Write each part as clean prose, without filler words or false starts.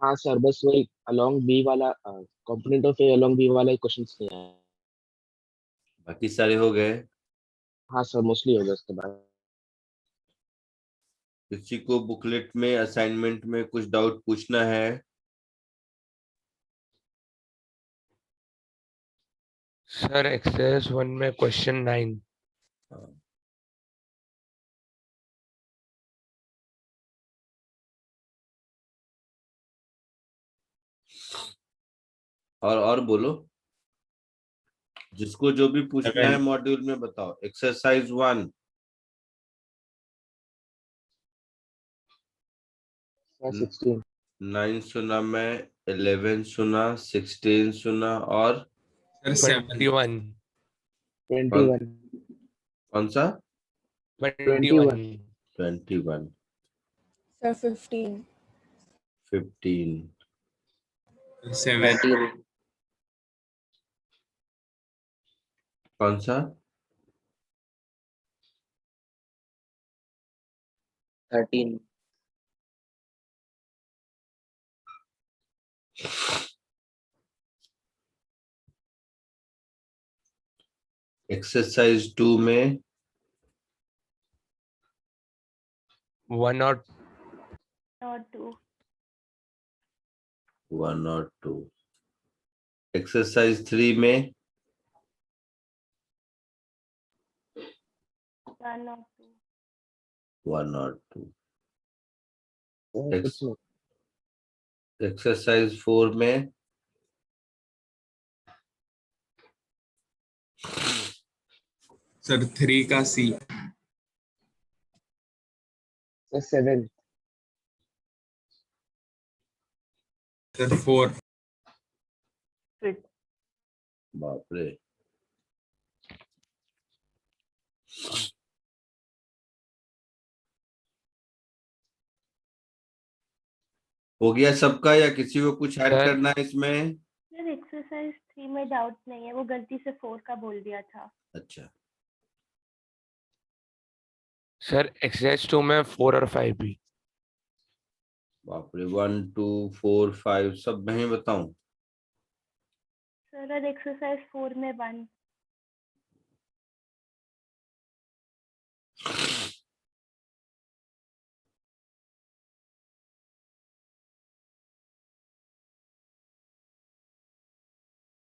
हाँ सर, बस वही अलोंग बी वाला component of A along B वाला क्वेश्चन नहीं आया। बाकी सारे हो गए। हाँ सर, मोस्टली हो गया उसके बाद। किसी को बुकलेट में असाइनमेंट में कुछ डाउट पूछना है? सर एक्सरसाइज 1 में क्वेश्चन 9। हाँ। और बोलो, जिसको जो भी पूछना है मॉड्यूल में बताओ। एक्सरसाइज 1। 16। 9 सुना, मैं 11 सुना, 16 सुना, और 21। कौन 21। कौन सा? 21। 21। सर 15। 15। 7। कौन सा? 13। एक्सरसाइज 2 में 1 और 2। 1 और 2। एक्सरसाइज 3 में 1 और 2। 1 और 2। कुछ नहीं। एक्सरसाइज 4 में सर 3 का सी। सर 7। सर 4। 6। बाप रे। हो गया सबका, या किसी को कुछ ऐड सर करना है इसमें? सर एक्सरसाइज 3 में डाउट नहीं है, वो गलती से 4 का बोल दिया था। अच्छा। सर एक्सरसाइज 2 में 4 और 5 भी। बाप रे, 1 2 4 5 सब मैं ही बताऊं? सर एक्सरसाइज 4 में 1।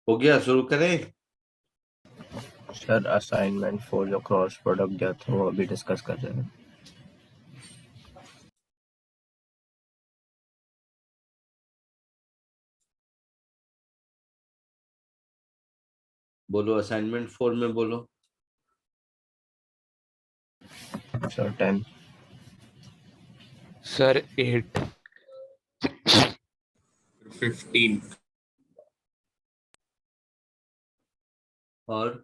हो गया, शुरू करें? सर असाइनमेंट 4 जो क्रॉस प्रोडक्ट दिया था वो अभी डिस्कस कर रहे हैं। बोलो, असाइनमेंट 4 में बोलो। सर 10। सर 8। 15। और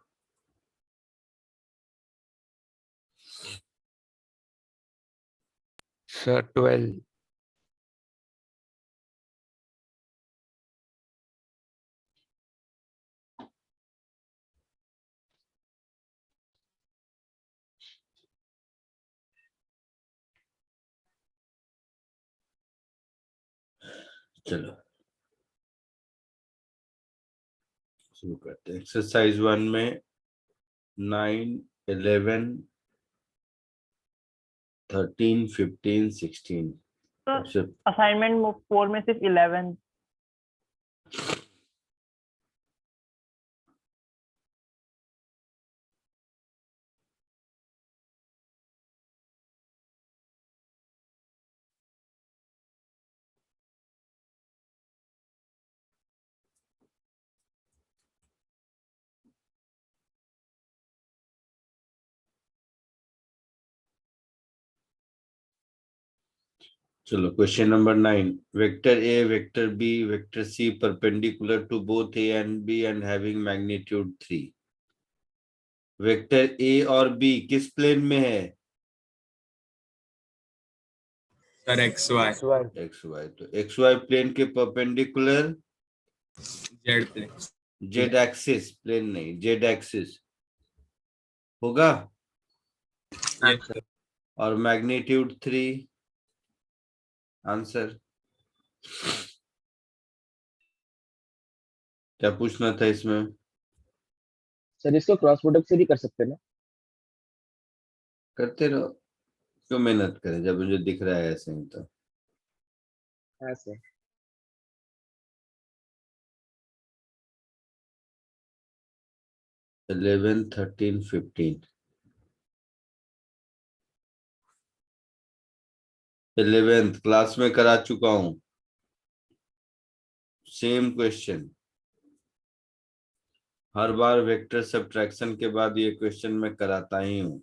सर 12। चलो शुरू करते हैं। एक्सरसाइज 1 में 9 11 13 15 16। असाइनमेंट 4 में सिर्फ 11। चलो question number 9। Vector A, vector B, vector C perpendicular to both A and B and having magnitude 3। Vector A और बी किस प्लेन में है? Sir XY। X Y. तो एक्स वाई प्लेन के perpendicular Z plane. Z axis, plane नहीं, Z axis होगा। Yes sir. और magnitude 3 answer. क्या पूछना था इसमें? सर इसको क्रॉस प्रोडक्ट से भी कर सकते हैं ना? करते रहो, क्यों मेहनत करें जब मुझे दिख रहा है ऐसे ही तो। हाँ सर। 11, 13, 15। 11th क्लास में करा चुका हूं, सेम क्वेश्चन। हर बार वेक्टर सब्ट्रैक्शन के बाद ये क्वेश्चन मैं कराता ही हूं।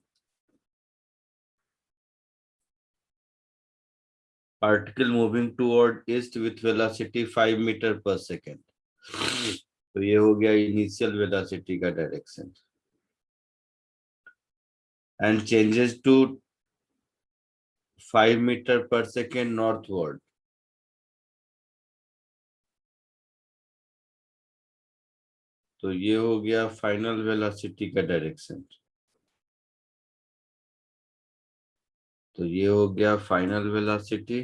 Particle moving toward east with velocity 5 meter per second. तो ये हो गया इनिशियल वेलोसिटी का direction, and changes to 5 meter per second northward. तो ये हो गया फाइनल वेलोसिटी का डायरेक्शन। तो ये हो गया फाइनल वेलोसिटी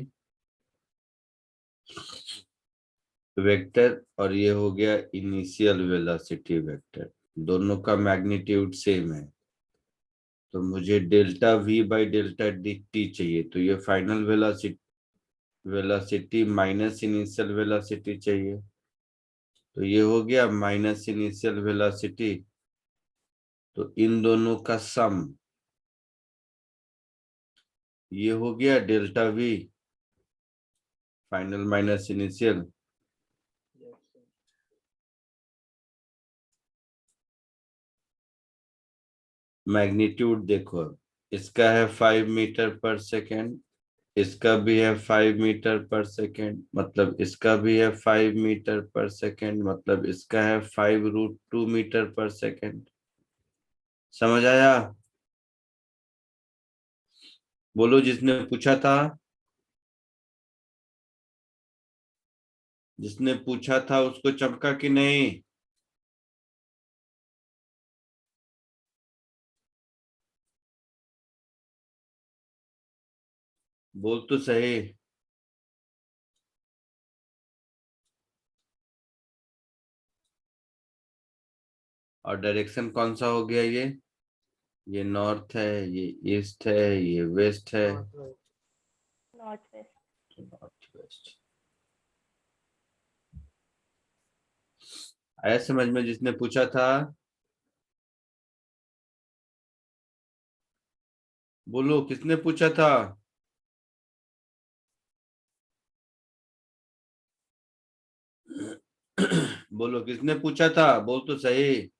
वेक्टर, और ये हो गया इनिशियल वेलोसिटी वेक्टर। दोनों का मैग्नीट्यूड सेम है, तो मुझे delta we by delta D T चाहिए। तो ये final velocity minus initial velocity चाहिए। तो ये हो गया माइनस इनिशियल वेलोसिटी, तो इन दोनों का सम ये हो गया delta we final minus initial. Magnitude देखो, इसका है 5 मीटर पर सेकेंड, इसका भी है 5 मीटर पर सेकेंड, मतलब इसका भी है 5 मीटर पर सेकेंड, मतलब इसका है 5√2 मीटर पर सेकेंड। समझ आया? बोलो जिसने पूछा था, जिसने पूछा था उसको चमका कि नहीं? बोल तो सही। और डायरेक्शन कौन सा हो गया? ये नॉर्थ है, ये ईस्ट है, ये वेस्ट है। North west. North west. आया समझ में जिसने पूछा था? बोलो किसने पूछा था? बोलो किसने पूछा था? बोल तो सही।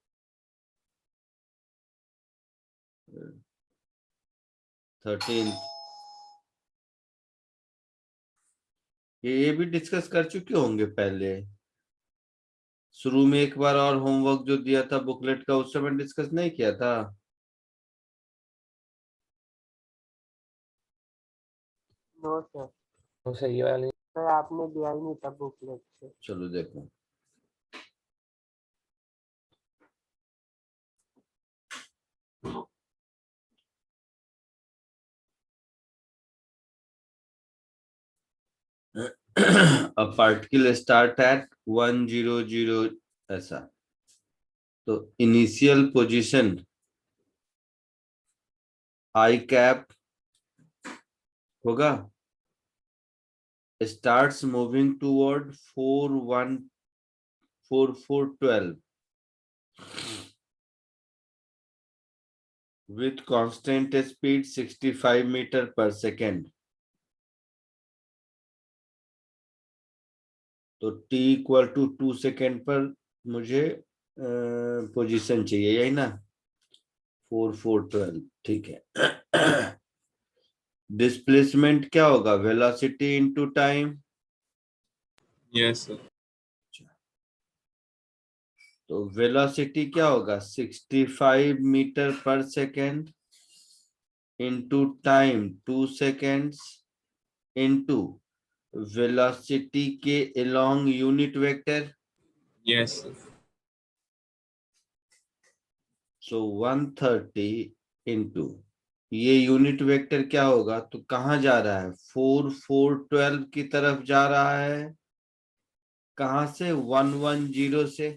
13। ये भी डिस्कस कर चुके होंगे पहले, शुरू में एक बार, और होमवर्क जो दिया था बुकलेट का उस समय डिस्कस नहीं किया था? नो सर, तो सही वाली सर आपने दिया ही नहीं था बुकलेट से। चलो देखो, a particle start at 100 ऐसा, तो इनिशियल पोजीशन आई कैप होगा, starts moving toward 4,144,12 with constant speed 65 meter per second। तो t इक्वल टू 2 सेकेंड पर मुझे पोजीशन चाहिए, यही ना? 4,412, ठीक है। डिस्प्लेसमेंट क्या होगा? Velocity into time. Yes sir. तो वेलोसिटी क्या होगा? 65 metre per second into time 2 seconds into velocity के along unit vector. Yes sir. So 130 into ये यूनिट वेक्टर क्या होगा? तो कहाँ जा रहा है? 4,412 की तरफ जा रहा है, कहाँ से 110 से,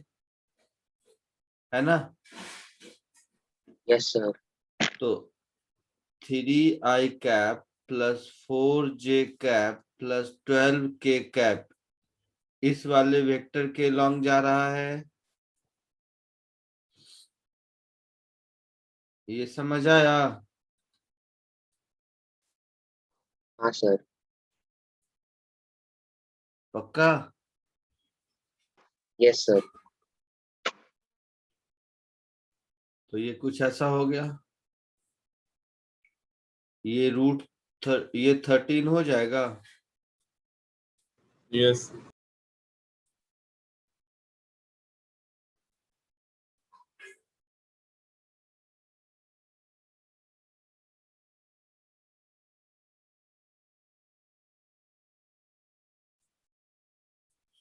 है ना? Yes sir. तो 3i cap plus 4j cap plus 12k cap इस वाले वेक्टर के लॉन्ग जा रहा है। ये समझ आया? हाँ सर। पक्का? Yes sir. तो ये कुछ ऐसा हो गया, ये ये 13 हो जाएगा। Yes.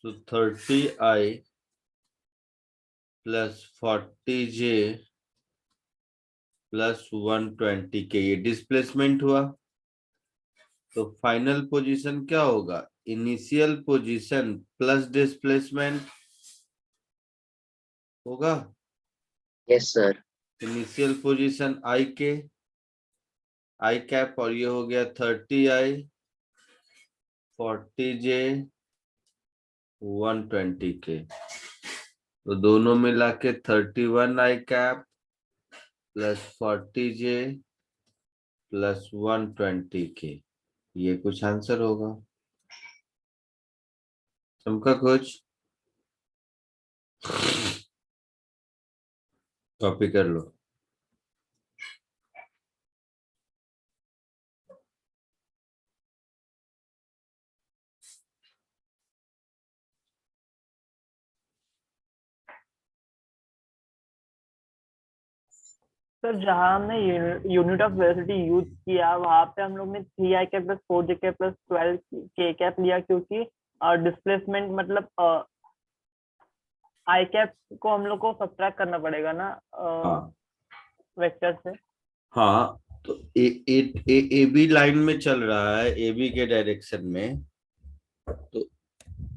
तो 30i plus 40j plus 120k ये डिस्प्लेसमेंट हुआ। तो फाइनल पोजीशन क्या होगा? इनिशियल पोजीशन प्लस डिस्प्लेसमेंट होगा। Yes sir. इनिशियल पोजीशन आई कैप और ये हो गया 30i 40j 120k। तो दोनों मिला के 31i cap plus 40j plus 120k ये कुछ आंसर होगा। चमका कुछ? कॉपी कर लो। सर जहाँ हमने यूनिट ऑफ वेलोसिटी यूज किया वहां पे हम लोग ने 3i cap plus 4j cap plus 12k cap लिया, क्योंकि डिस्प्लेसमेंट मतलब आई कैप को हम लोग को सब्ट्रैक्ट करना पड़ेगा ना हाँ वेक्टर से। हाँ, तो ए बी लाइन में चल रहा है, ए बी के डायरेक्शन में। तो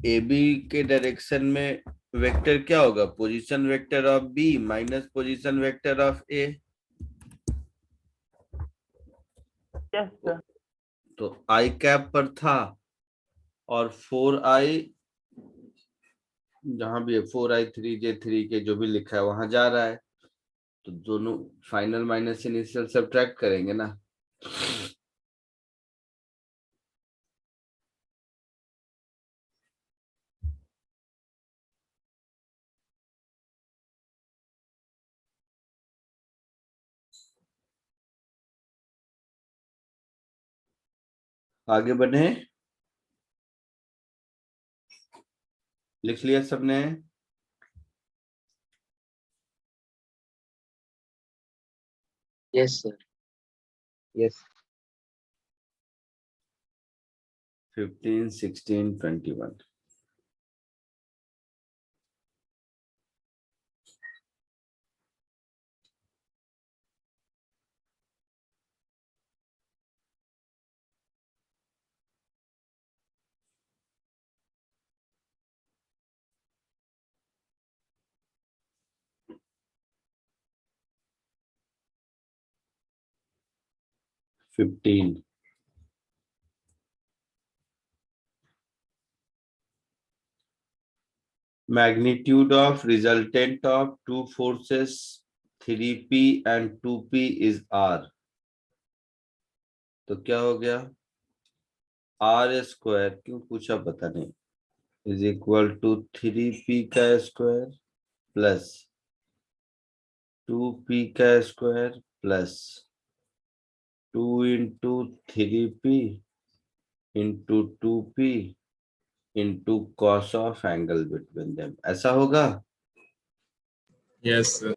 ए बी के डायरेक्शन में वेक्टर क्या होगा? Position vector of B minus position vector of A. Yes sir. तो आई कैप पर था और 4i जहां भी है 4i 3j 3k जो भी लिखा है वहां जा रहा है। तो दोनों फाइनल माइनस इनिशियल सब्ट्रैक्ट करेंगे ना। आगे बढ़े। लिख लिया सबने? Yes sir. Yes 15 16 21 15 magnitude of resultant of two forces 3p and 2p is r। तो क्या हो गया? r स्क्वायर क्यों पूछा पता नहीं, इज इक्वल टू 3p का स्क्वायर प्लस 2p का square plus 2 into 3p into 2p into cos of angle between them. ऐसा होगा? Yes, sir.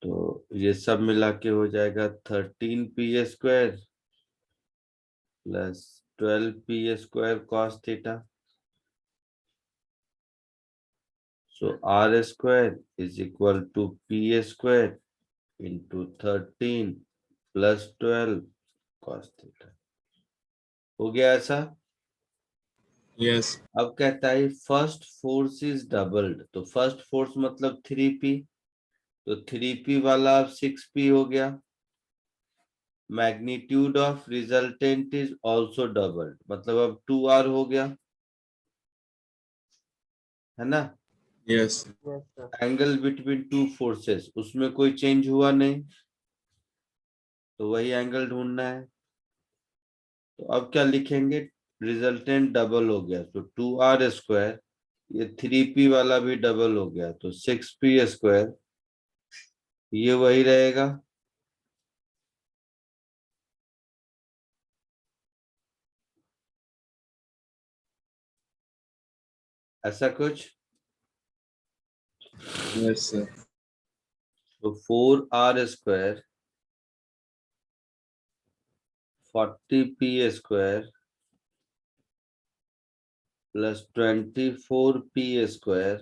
तो ये सब मिला के हो जाएगा 13p square plus 12p square cos theta. So r square is equal to p square into 13 plus 12 cos theta. हो गया ऐसा? Yes. अब कहता है फर्स्ट फोर्स इज डबल्ड, तो फर्स्ट फोर्स मतलब 3p, तो 3p वाला अब 6p हो गया। Magnitude of resultant is also doubled, मतलब अब 2r हो गया, है ना। Yes. Yes, sir. Angle between two forces, उसमें कोई चेंज हुआ नहीं, तो वही एंगल ढूंढना है। तो अब क्या लिखेंगे, रिजल्टेंट डबल हो गया तो 2r², ये 3p वाला भी डबल हो गया तो 6p², ये वही रहेगा। ऐसा कुछ, Yes, sir. तो 4r² 40p² plus 24p²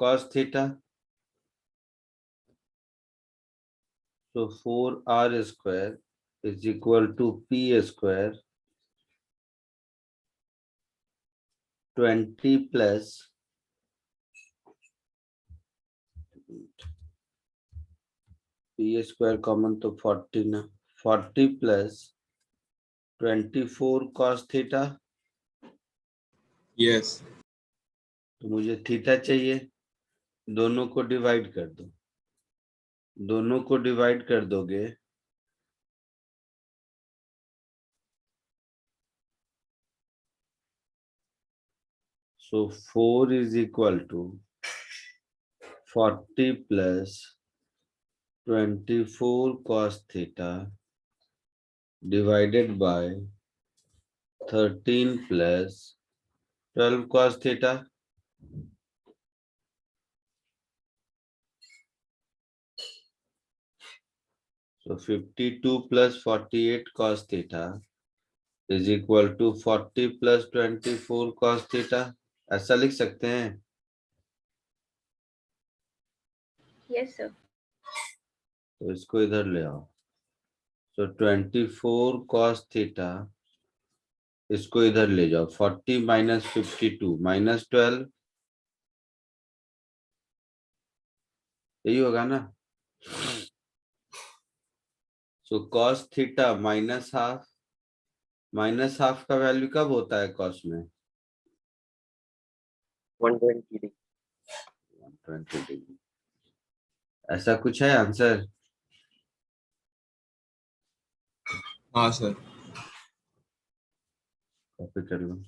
cos theta, तो 4r² is equal to p², 20 plus p² common तो 40 ना, 40 प्लस 24 cos थीटा, Yes. तो मुझे थीटा चाहिए, दोनों को डिवाइड कर दो, दोनों को डिवाइड कर दोगे so 4 is equal to 40 plus 24 cos theta divided by 13 plus 12 cos theta. So 52 plus 48 cos theta is equal to 40 plus 24 cos theta, ऐसा लिख सकते हैं। Yes sir. तो इसको इधर ले आओ, so 24 cos theta, इसको इधर ले जाओ, 40 minus 52 minus 12, यही होगा ना। so cos theta minus half, minus half का वैल्यू कब होता है कॉस में, 120 degree. 120 डिग्री। ऐसा कुछ है आंसर, हाँ सर. कॉपी कर लो।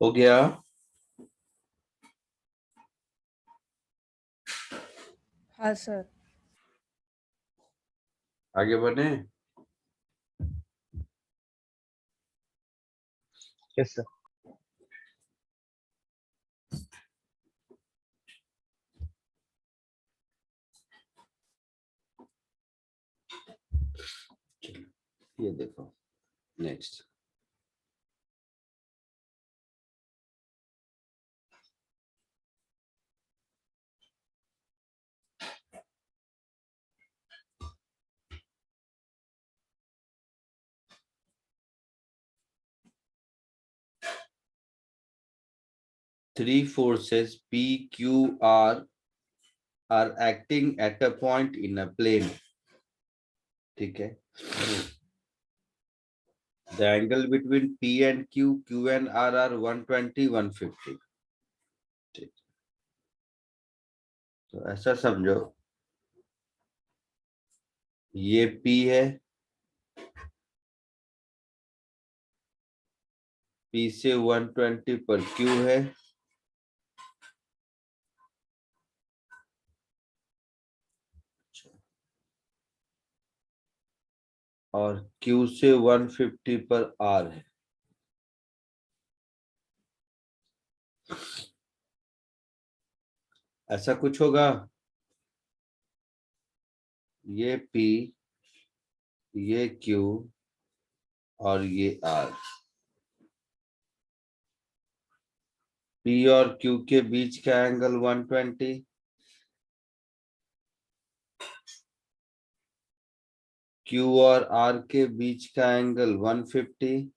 हो गया। हाँ सर. आगे बढ़े। Yes sir. ये देखो next, three forces P, Q, R are acting at a point in a plane. ठीक है. The angle between P and Q, Q and R are 120, 150. ठीक. तो ऐसा समझो, ये P है, P से 120 पर Q है, और Q से 150 पर R है. ऐसा कुछ होगा. ये P, ये Q और ये R. P और Q के बीच का एंगल 120, Q और R के बीच का एंगल 150,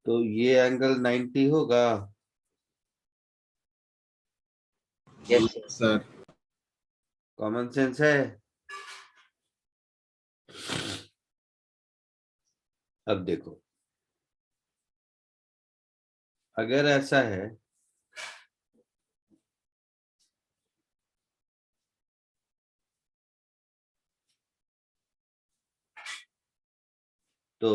तो ये एंगल 90 होगा. Yes, sir. Sir. Common sense है. अब देखो, अगर ऐसा है तो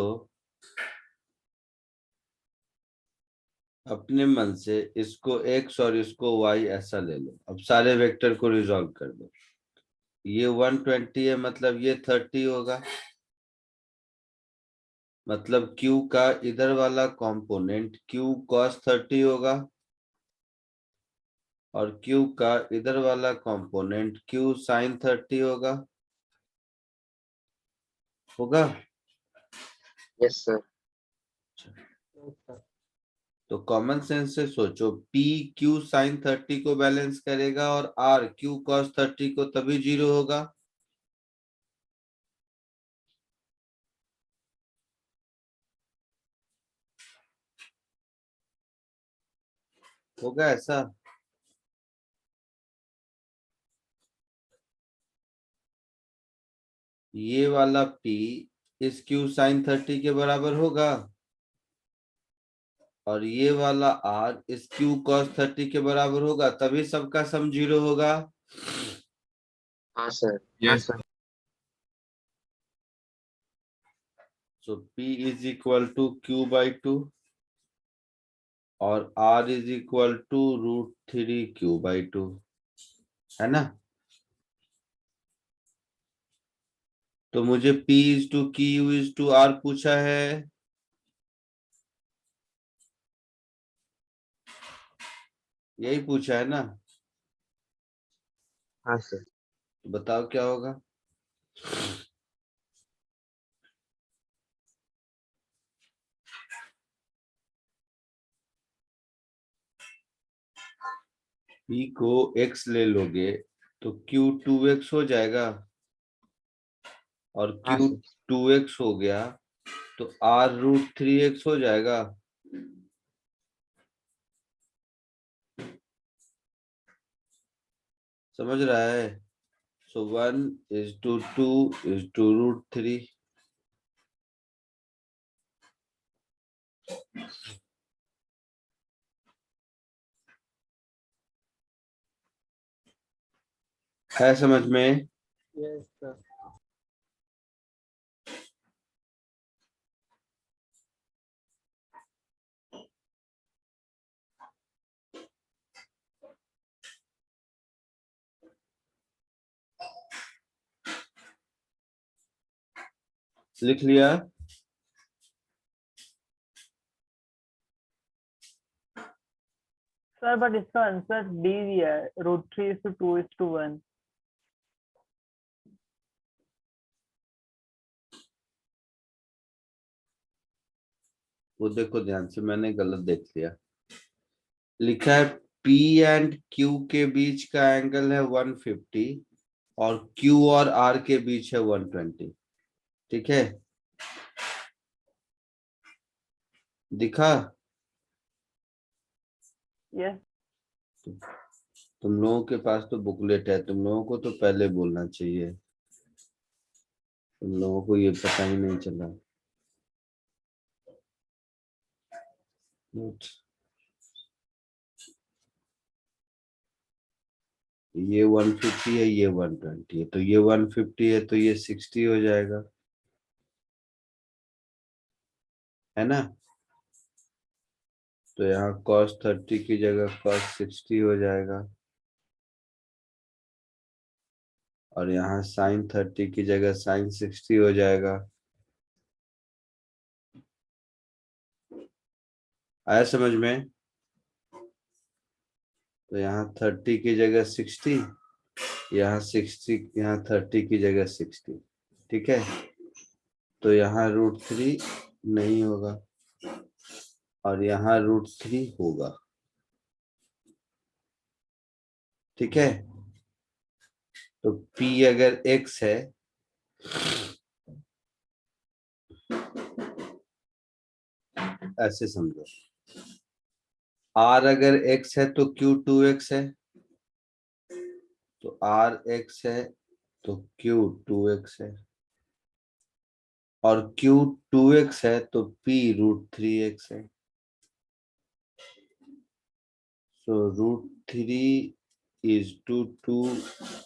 अपने मन से इसको x और इसको y ऐसा ले लो. अब सारे वेक्टर को रिजॉल्व कर दो. ये 120 है, मतलब ये 30 होगा. मतलब Q का इधर वाला कंपोनेंट Q cos 30 होगा, और Q का इधर वाला कंपोनेंट Q sin 30 होगा. होगा. Yes, sir. Yes, sir. तो कॉमन सेंस से सोचो, P Q sin 30 को बैलेंस करेगा और R Q cos 30 को तभी 0 होगा. होगा ऐसा. ये वाला P इस Q sin 30 के बराबर होगा, और ये वाला R इस Q cos 30 के बराबर होगा, तभी सबका सम 0 होगा. हाँ sir. Yes. So P is equal to Q by 2 और R is equal to √3 Q by 2, है ना. तो मुझे P is to Q is to R पूछा है. यही पूछा है ना. हाँ सर. तो बताओ क्या होगा. P को x ले लोगे तो Q 2x हो जाएगा, और हाँ Q सर. 2x हो गया तो R √3x हो जाएगा. समझ रहा है. So 1 is to 2 is to √3. है समझ में. Yes, sir. लिख लिया. सर बट इसका आंसर डी दिया है, √3:2:1. वो देखो ध्यान से, मैंने गलत देख लिया. लिखा है P एंड Q के बीच का एंगल है 150 और Q और R के बीच है 120. ठीक है. दिखा? यस तुम लोगों के पास तो बुकलेट है, तुम लोगों को तो पहले बोलना चाहिए, तुम लोगों को ये पता ही नहीं चला। ये 150 है, ये 120 है, तो ये 150 है तो ये 60 हो जाएगा, है ना? तो यहाँ cos 30 की जगह cos 60 हो जाएगा, और यहाँ sin 30 की जगह sin 60 हो जाएगा। आया समझ में? तो यहाँ 30 की जगह 60, यहाँ 60, यहाँ 30 की जगह 60, ठीक है? तो यहाँ √3 नहीं होगा और यहाँ √3 होगा, ठीक है? तो P अगर x है ऐसे समझो, R अगर x है तो Q 2x है, तो R x है तो Q 2x है, और Q 2x है तो P √3x है। So √3 is to 2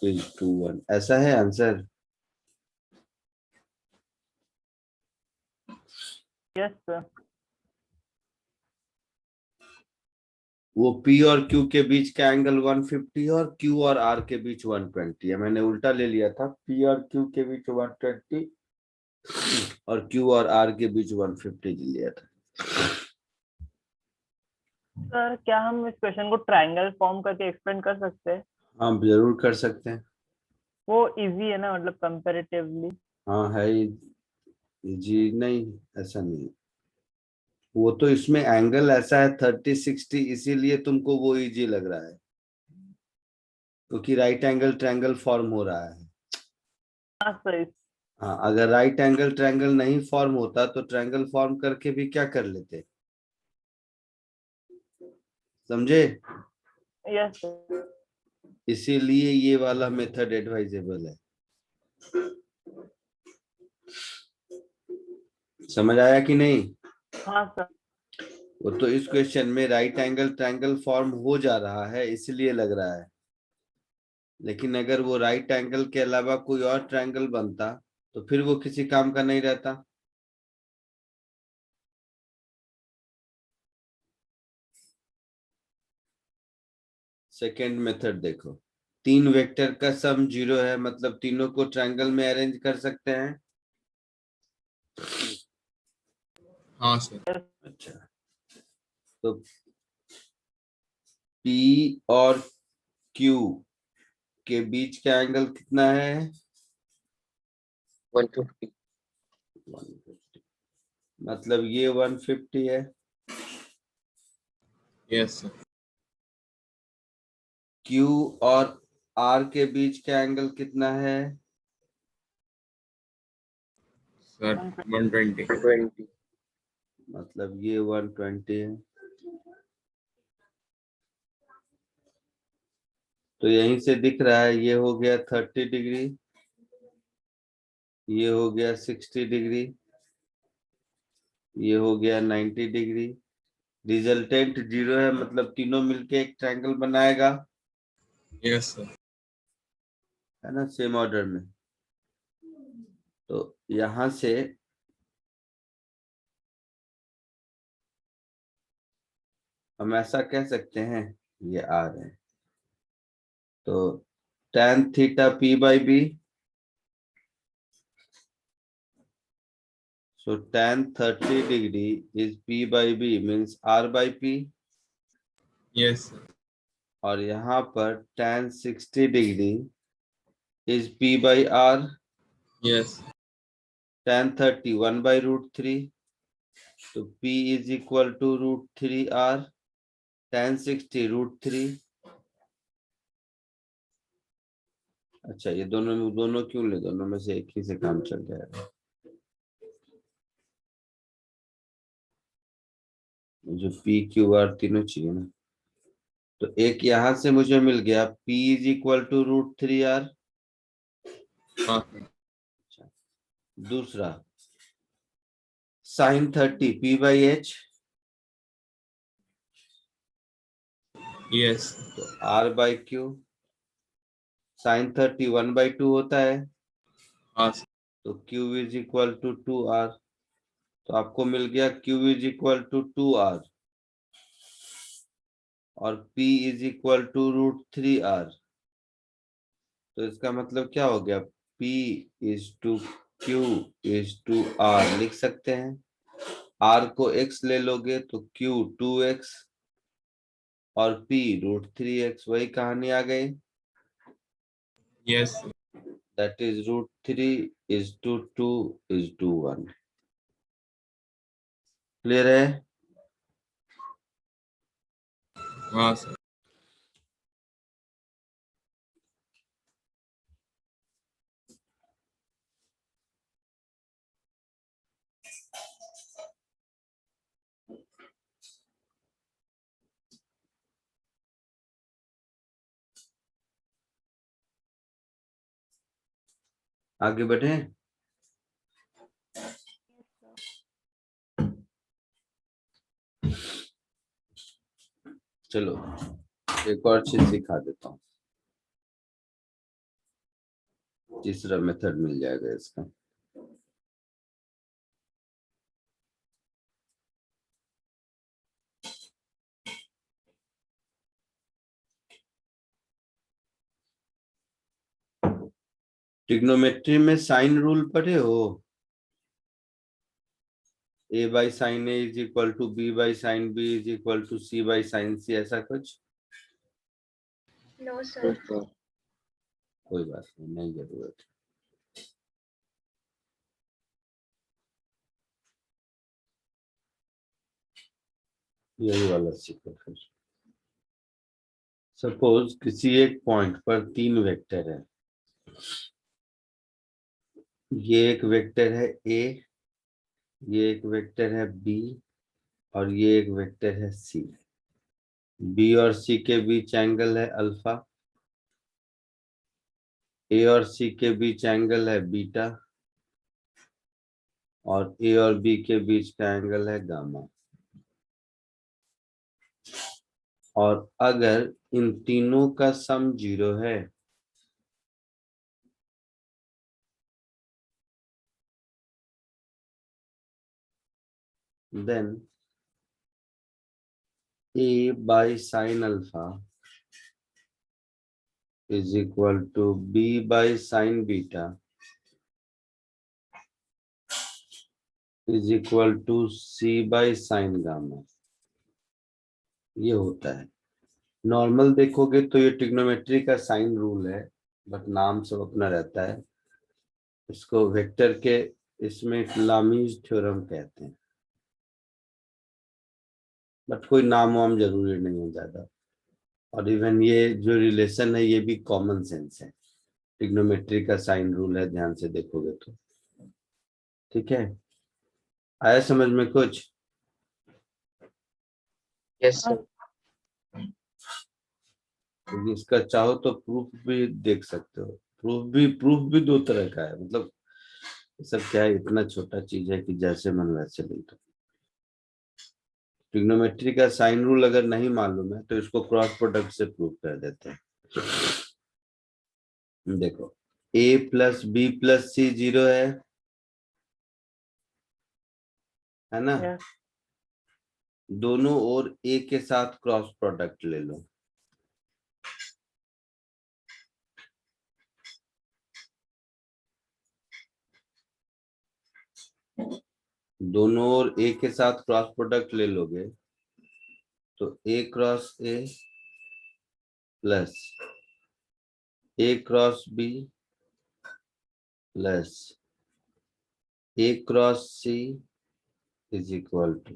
is to 1, ऐसा है आंसर? Yes sir. वो P और Q के बीच का एंगल 150 और Q और R के बीच 120 है। मैंने उल्टा ले लिया था, P और Q के बीच 120 और Q और R के बीच 150 ले लिया था। सर क्या हम इस क्वेश्चन को ट्रायंगल फॉर्म करके एक्सप्लेन कर सकते हैं? हाँ जरूर कर सकते हैं। वो इजी है ना, मतलब कंपैरेटिवली? हाँ है जी, नहीं ऐसा नहीं, वो तो इसमें एंगल ऐसा है 30-60, इसीलिए तुमको वो इजी लग रहा है, क्योंकि राइट एंगल ट्रायंगल फॉर्म हो रहा है। हाँ सर। हाँ, अगर राइट एंगल ट्रायंगल नहीं फॉर्म होता तो ट्रायंगल फॉर्म करके भी क्या कर लेते, समझे? Yes sir. इसीलिए ये वाला मेथड एडवाइजेबल है। समझ आया कि नहीं? हाँ सर। वो तो इस क्वेश्चन में राइट एंगल ट्रायंगल फॉर्म हो जा रहा है इसलिए लग रहा है, लेकिन अगर वो राइट एंगल के अलावा कोई और ट्रायंगल बनता तो फिर वो किसी काम का नहीं रहता। सेकेंड मेथड देखो, 3 वेक्टर का सम 0 है, मतलब तीनों को ट्रायंगल में अरेंज कर सकते हैं। हाँ सर। अच्छा, तो P और Q के बीच का एंगल कितना है? 150। 150, मतलब ये 150 है। Yes sir. Q और R के बीच का एंगल कितना है? सर 120। 120। मतलब ये 120 है। तो यहीं से दिख रहा है, ये हो गया 30 डिग्री, ये हो गया 60 डिग्री, ये हो गया 90 डिग्री। रिजल्टेंट 0 है, मतलब तीनों मिलके एक ट्रायंगल बनाएगा, यस सर। है ना, सेम ऑर्डर में। तो यहां से हम ऐसा कह सकते हैं, ये आ रहे हैं, तो tan theta P/B, so tan 30 degree is P/B means R/P, yes sir. और यहाँ पर tan 60 degree is P/R, yes. tan 30 1/√3, तो P is equal to √3R, tan 60 √3। अच्छा, ये दोनों क्यों ले, दोनों में से एक ही से काम चल जाएगा। मुझे पी क्यू आर तीनों चाहिए ना। तो एक यहां से मुझे मिल गया P is equal to √3R। हाँ सर। दूसरा sin 30 P/H, यस तो R/Q। sin 30 1/2 होता है, हाँ सर। तो Q is equal to 2R। तो आपको मिल गया Q is equal to 2R और P is equal to √3R। तो इसका मतलब क्या हो गया, P is to Q is to R लिख सकते हैं। R को X ले लोगे तो Q 2X और P √3X, वही कहानी आ गई। Yes That is √3 is to 2 is to 1। Clear है? हाँ सर। आगे बढ़े। चलो एक और चीज सिखा देता हूँ, तीसरा मेथड मिल जाएगा इसका। ट्रिग्नोमेट्री में साइन रूल पढ़े हो? A/sin A is equal to B/sin B is equal to C/sin C, ऐसा कुछ? No yes sir. सर। कोई बात नहीं, नहीं जरूरत। यही वाला सीखो फिर। सपोज किसी एक पॉइंट पर 3 वेक्टर है। ये एक वेक्टर है A, ये एक वेक्टर है B और ये एक वेक्टर है C। B और C के बीच एंगल है अल्फा, A और C के बीच एंगल है बीटा और A और B के बीच का एंगल है गामा। और अगर इन तीनों का सम 0 है then A/sin alpha is equal to B/sin beta is equal to C/sin gamma। ये होता है। नॉर्मल देखोगे तो ये ट्रिग्नोमेट्री का साइन रूल है, बट नाम सब अपना रहता है। इसको वेक्टर के इसमें लामीज थ्योरम कहते हैं, बट कोई नाम वाम जरूरी नहीं है ज्यादा। और इवन ये जो रिलेशन है ये भी कॉमन सेंस है, ट्रिग्नोमेट्री का साइन रूल है, ध्यान से देखोगे तो। ठीक है, आया समझ में कुछ? Yes sir. तो इसका चाहो तो प्रूफ भी देख सकते हो। प्रूफ भी 2 तरह का है, मतलब सब क्या है, इतना छोटा चीज है कि जैसे मन वैसे लिख दो। ट्रिग्नोमेट्री का साइन रूल अगर नहीं मालूम है तो इसको क्रॉस प्रोडक्ट से प्रूव कर देते हैं। देखो A + B + C 0 है ना? Yes. दोनों ओर A के साथ क्रॉस प्रोडक्ट ले लो। दोनों ओर A के साथ क्रॉस प्रोडक्ट ले लोगे तो A cross A plus A cross B plus A cross C is equal to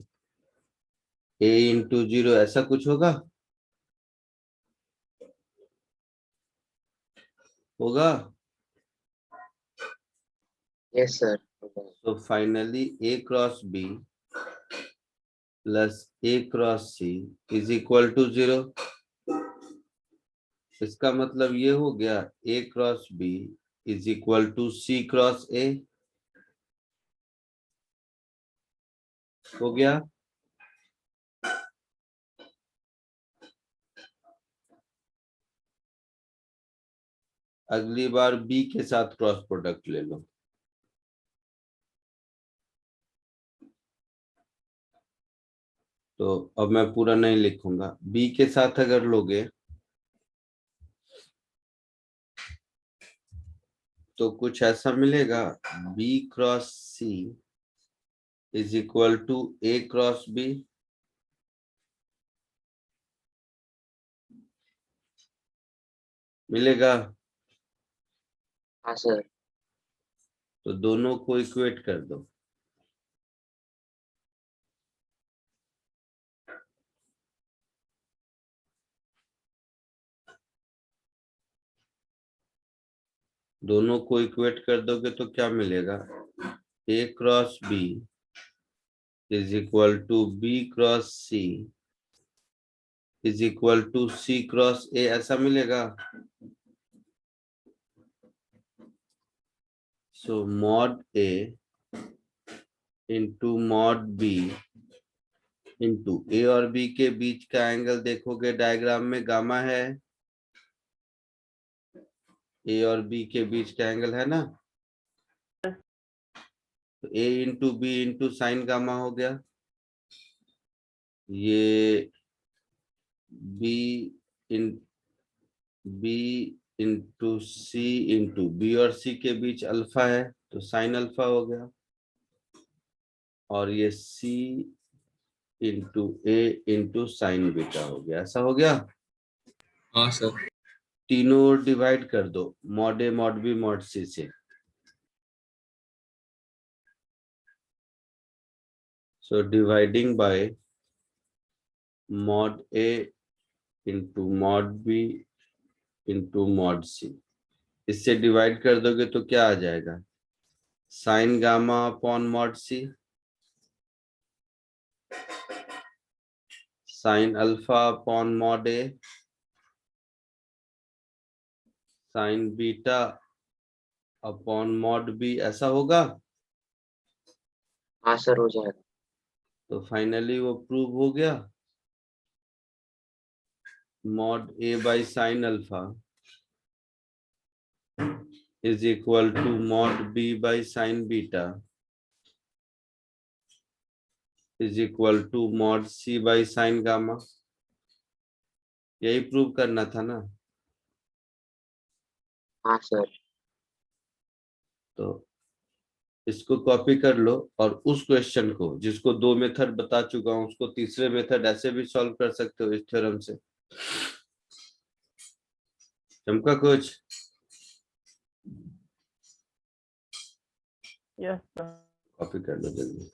A into 0, ऐसा कुछ होगा? होगा? Yes sir. तो finally A cross B plus A cross C is equal to 0। इसका मतलब ये हो गया A cross B is equal to C cross A. हो गया। अगली बार बी के साथ क्रॉस प्रोडक्ट ले लो। तो अब मैं पूरा नहीं लिखूंगा। बी के साथ अगर लोगे तो कुछ ऐसा मिलेगा, B cross C is equal to A cross B. मिलेगा। हाँ सर। तो दोनों को इक्वेट कर दो। दोनों को इक्वेट कर दोगे तो क्या मिलेगा, A cross B is equal to B cross C is equal to C cross A, ऐसा मिलेगा। So mod A into mod B into A और बी के बीच का एंगल देखोगे डायग्राम में गामा है। ए और बी के बीच का एंगल है ना। तो A into B into sine gamma हो गया। ये B in B into C into B और सी के बीच अल्फा है तो साइन अल्फा हो गया। और ये सी इंटू ए इंटू साइन बीटा हो गया। ऐसा हो गया। हाँ सर। तीनों ओर डिवाइड कर दो, mod A mod B mod C से। So dividing by mod A into mod B into mod C, इससे डिवाइड कर दोगे तो क्या आ जाएगा, sine gamma upon mod C, sine alpha upon mod A, sine beta upon mod B. ऐसा होगा। हाँ सर हो जाएगा। तो फाइनली वो प्रूव हो गया। Mod A by sine alpha is equal to mod B by sine beta is equal to mod C by sine gamma. यही प्रूव करना था ना। हाँ सर। तो इसको कॉपी कर लो और उस क्वेश्चन को जिसको 2 मेथड बता चुका हूं उसको तीसरे मेथड ऐसे भी सॉल्व कर सकते हो इस थ्योरम से। चमका कुछ? Yes sir. कॉपी कर लो जल्दी।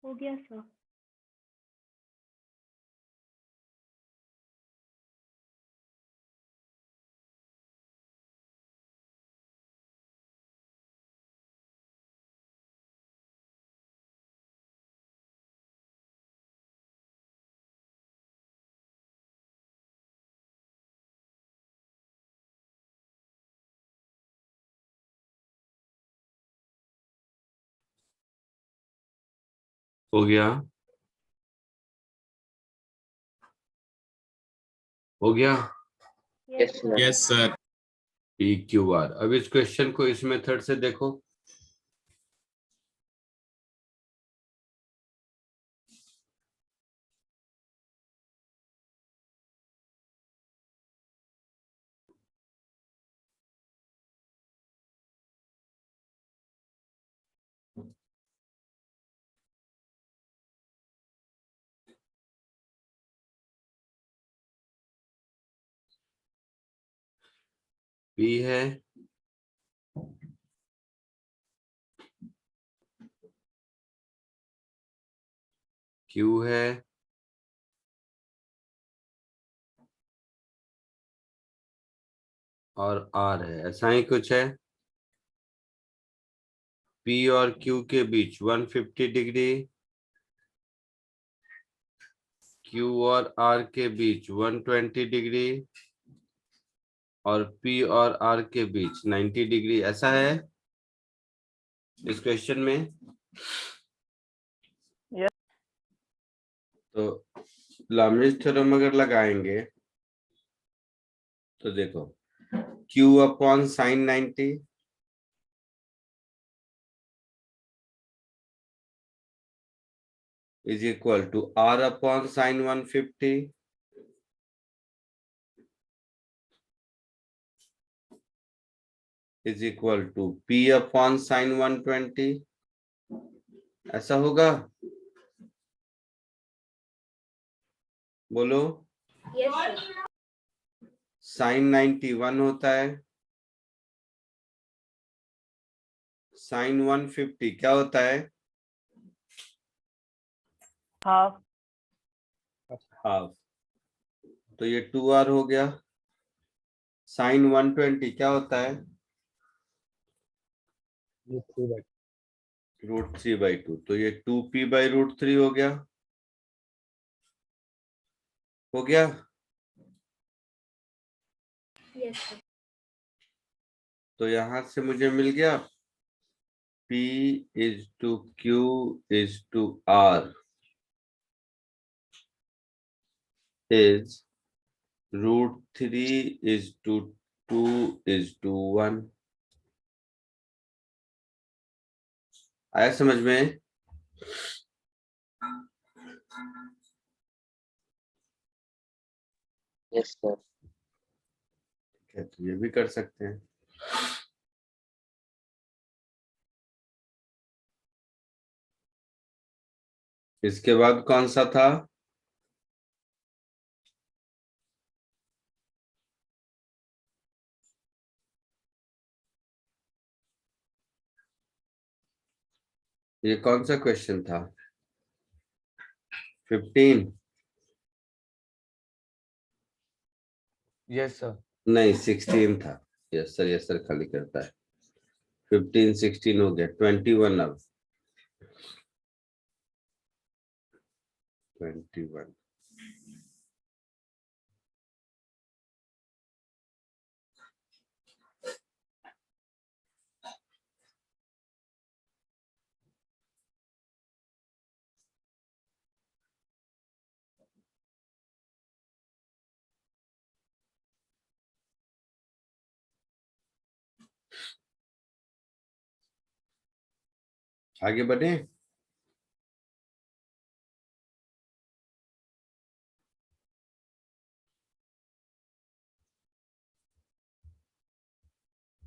हो गया सर। हो गया? हो गया? Yes sir. Yes sir. PQR। अब इस क्वेश्चन को इस मेथड से देखो। P है, Q है, और R है। ऐसा ही कुछ है। P और Q के बीच 150 डिग्री, Q और R के बीच 120 डिग्री, और P और R के बीच 90 डिग्री। ऐसा है इस क्वेश्चन में। यस। तो लामिस थ्योरम अगर लगाएंगे तो देखो, Q upon sine 90 is equal to R upon sine 150 is equal to P upon sine 120। ऐसा होगा? बोलो। यस साइन 90 1 होता है, साइन 150 क्या होता है? हाफ। हाफ। तो ये 2R हो गया। साइन 120 क्या होता है? √3/2। तो ये 2P/√3 हो गया। हो गया? यस तो यहां से मुझे मिल गया P is to Q is to R is √3 is to 2 is to 1। आया समझ में? Yes sir. तो ये भी कर सकते हैं। इसके बाद कौन सा था? ये कौन सा क्वेश्चन था? 15? Yes sir. नहीं, 16 था। यस सर खाली करता है। 15 16 हो गया। 21 अब। 21। आगे बढ़े।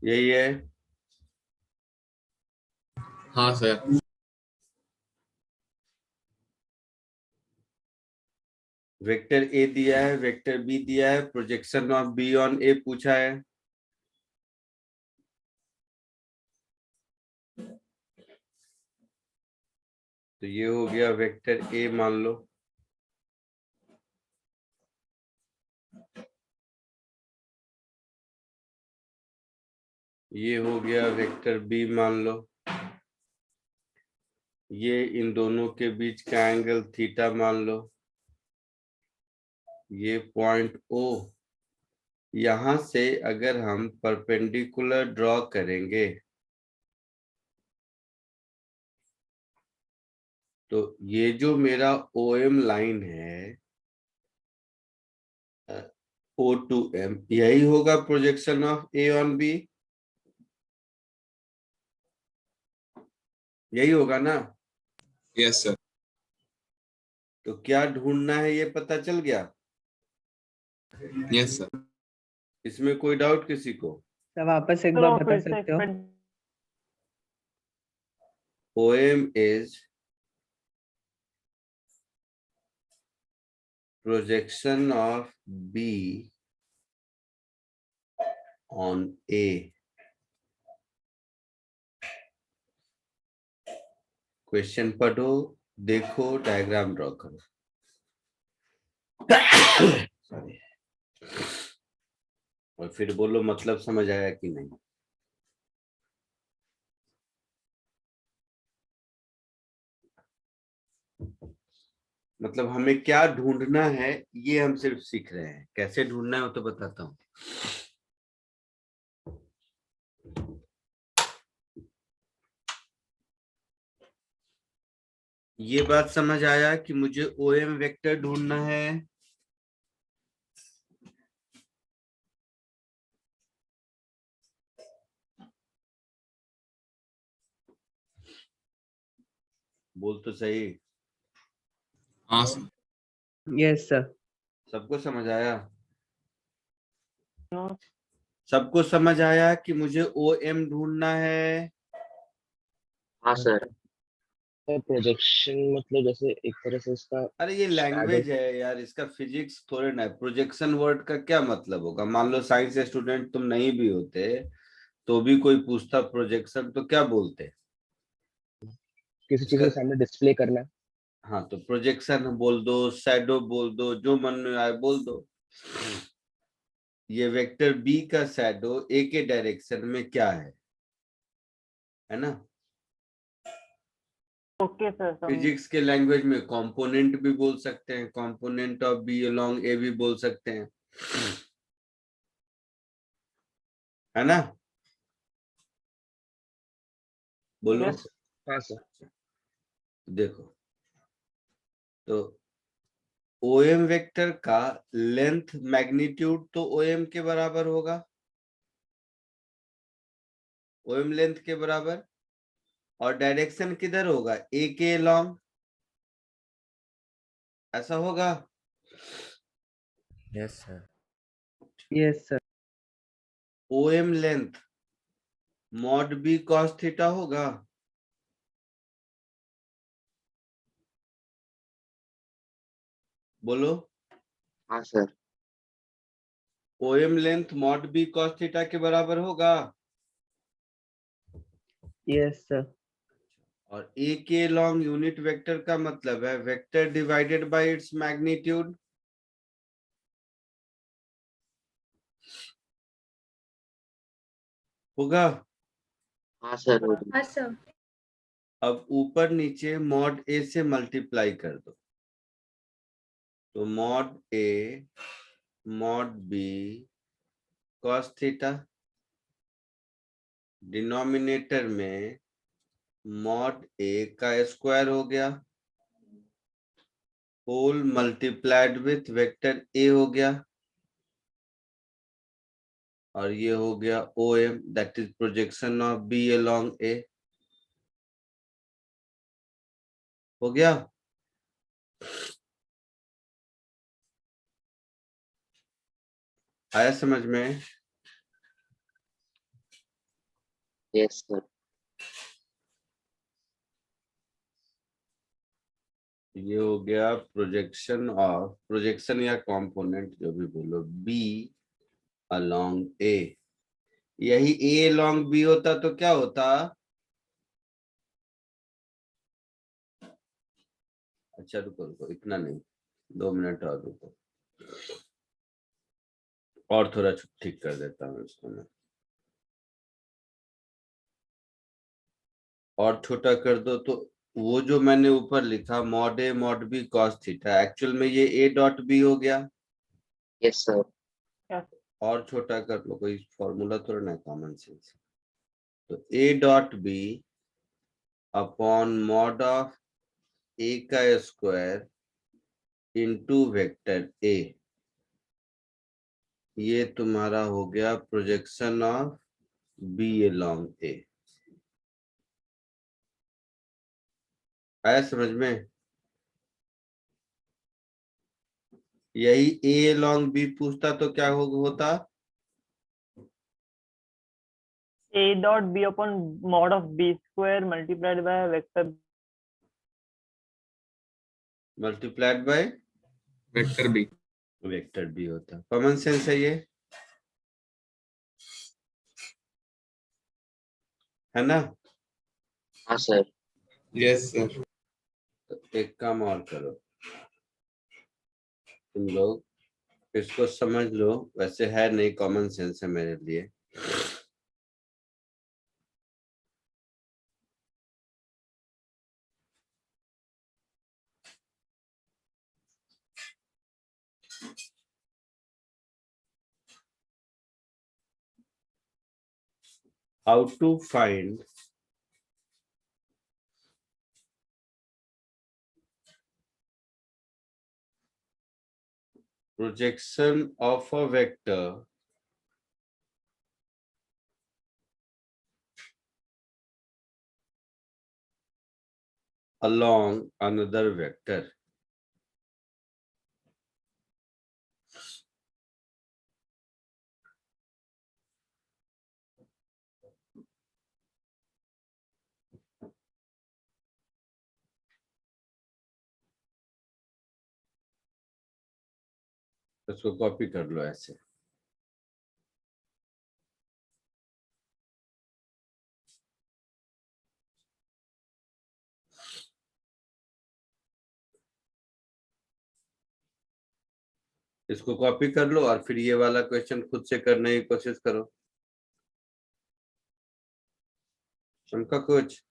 यही है। हाँ सर। वेक्टर ए दिया है, वेक्टर बी दिया है, प्रोजेक्शन ऑफ बी ऑन ए पूछा है। तो ये हो गया वेक्टर ए मान लो, ये हो गया वेक्टर बी मान लो, ये इन दोनों के बीच का एंगल थीटा मान लो, ये पॉइंट ओ, यहां से अगर हम परपेंडिकुलर ड्रॉ करेंगे तो ये जो मेरा OM लाइन है O to M, यही होगा projection of A on B, यही होगा ना। Yes sir. तो क्या ढूंढना है ये पता चल गया, यस सर। इसमें कोई डाउट किसी को? सर वापस एक चलो बार बता फिर से सकते हो? OM is projection of B on A. Question पढ़ो, देखो, डायग्राम ड्रॉ करो। सॉरी, और फिर बोलो मतलब समझ आया कि नहीं। मतलब हमें क्या ढूंढना है ये हम सिर्फ सीख रहे हैं, कैसे ढूंढना है वो तो बताता हूँ। ये बात समझ आया कि मुझे OM वेक्टर ढूंढना है। बोल तो सही, हाँ सर। Yes sir. सबको समझ आया? सबको समझ आया कि मुझे OM ढूंढना है? हाँ सर। प्रोजेक्शन मतलब जैसे एक तरह से इसका अरे ये लैंग्वेज है यार, इसका फिजिक्स थोड़े ना है। प्रोजेक्शन वर्ड का क्या मतलब होगा? मान लो साइंस स्टूडेंट तुम नहीं भी होते तो भी कोई पूछता प्रोजेक्शन तो क्या बोलते? किसी चीज के सामने डिस्प्ले करना है। हाँ, तो प्रोजेक्शन बोल दो, शैडो बोल दो, जो मन में आए बोल दो। ये वेक्टर बी का शैडो ए के डायरेक्शन में क्या है ना? Okay sir. फिजिक्स के लैंग्वेज में कंपोनेंट भी बोल सकते हैं, कंपोनेंट ऑफ बी अलोंग ए भी बोल सकते हैं, है ना? बोलो। हाँ सर। देखो, तो OM वेक्टर का लेंथ मैग्नीट्यूड तो OM के बराबर होगा, OM लेंथ के बराबर, और डायरेक्शन किधर होगा? ए के अलोंग, ऐसा होगा। Yes sir. Yes sir. OM length mod B cos theta होगा, बोलो। हाँ sir. OM length mod B cos theta के बराबर होगा, यस सर। और ए के लॉन्ग यूनिट वेक्टर का मतलब है vector divided by its magnitude, होगा। हाँ सर। हाँ सर। अब ऊपर नीचे मॉड ए से मल्टीप्लाई कर दो, तो mod A mod B cos theta, denominator में मॉड ए का स्क्वायर हो गया, whole multiplied with vector A हो गया, और ये हो गया OM, that is projection of B along A. हो गया? आया समझ में? Yes sir. ये हो गया प्रोजेक्शन या कंपोनेंट जो भी बोलो, बी अलोंग ए। यही ए अलोंग बी होता तो क्या होता? अच्छा रुको रुको, इतना नहीं, 2 मिनट और रुको, और थोड़ा ठीक कर देता हूँ इसको मैं, और छोटा कर दो। तो वो जो मैंने ऊपर लिखा mod A mod B cos theta, actual में ये ए डॉट बी हो गया। Yes sir. और छोटा कर लो, कोई फॉर्मूला थोड़ा ना, कॉमन सेंस। तो A dot B upon mod of A का स्क्वायर इंटू वेक्टर ए, ये तुम्हारा हो गया projection of B along A. आया समझ में? यही ए अलोंग बी पूछता तो क्या होता? A dot B upon mod of B square multiplied by vector multiplied by vector B. Vector B होता। कॉमन सेंस है ये, है ना? हाँ सर। Yes sir. तो एक काम और करो तुम लोग, इसको समझ लो, वैसे है नहीं, कॉमन सेंस है मेरे लिए। How to find projection of a vector along another vector? इसको कॉपी कर लो ऐसे। इसको कॉपी कर लो और फिर ये वाला क्वेश्चन खुद से करने की कोशिश करो। चमका कुछ?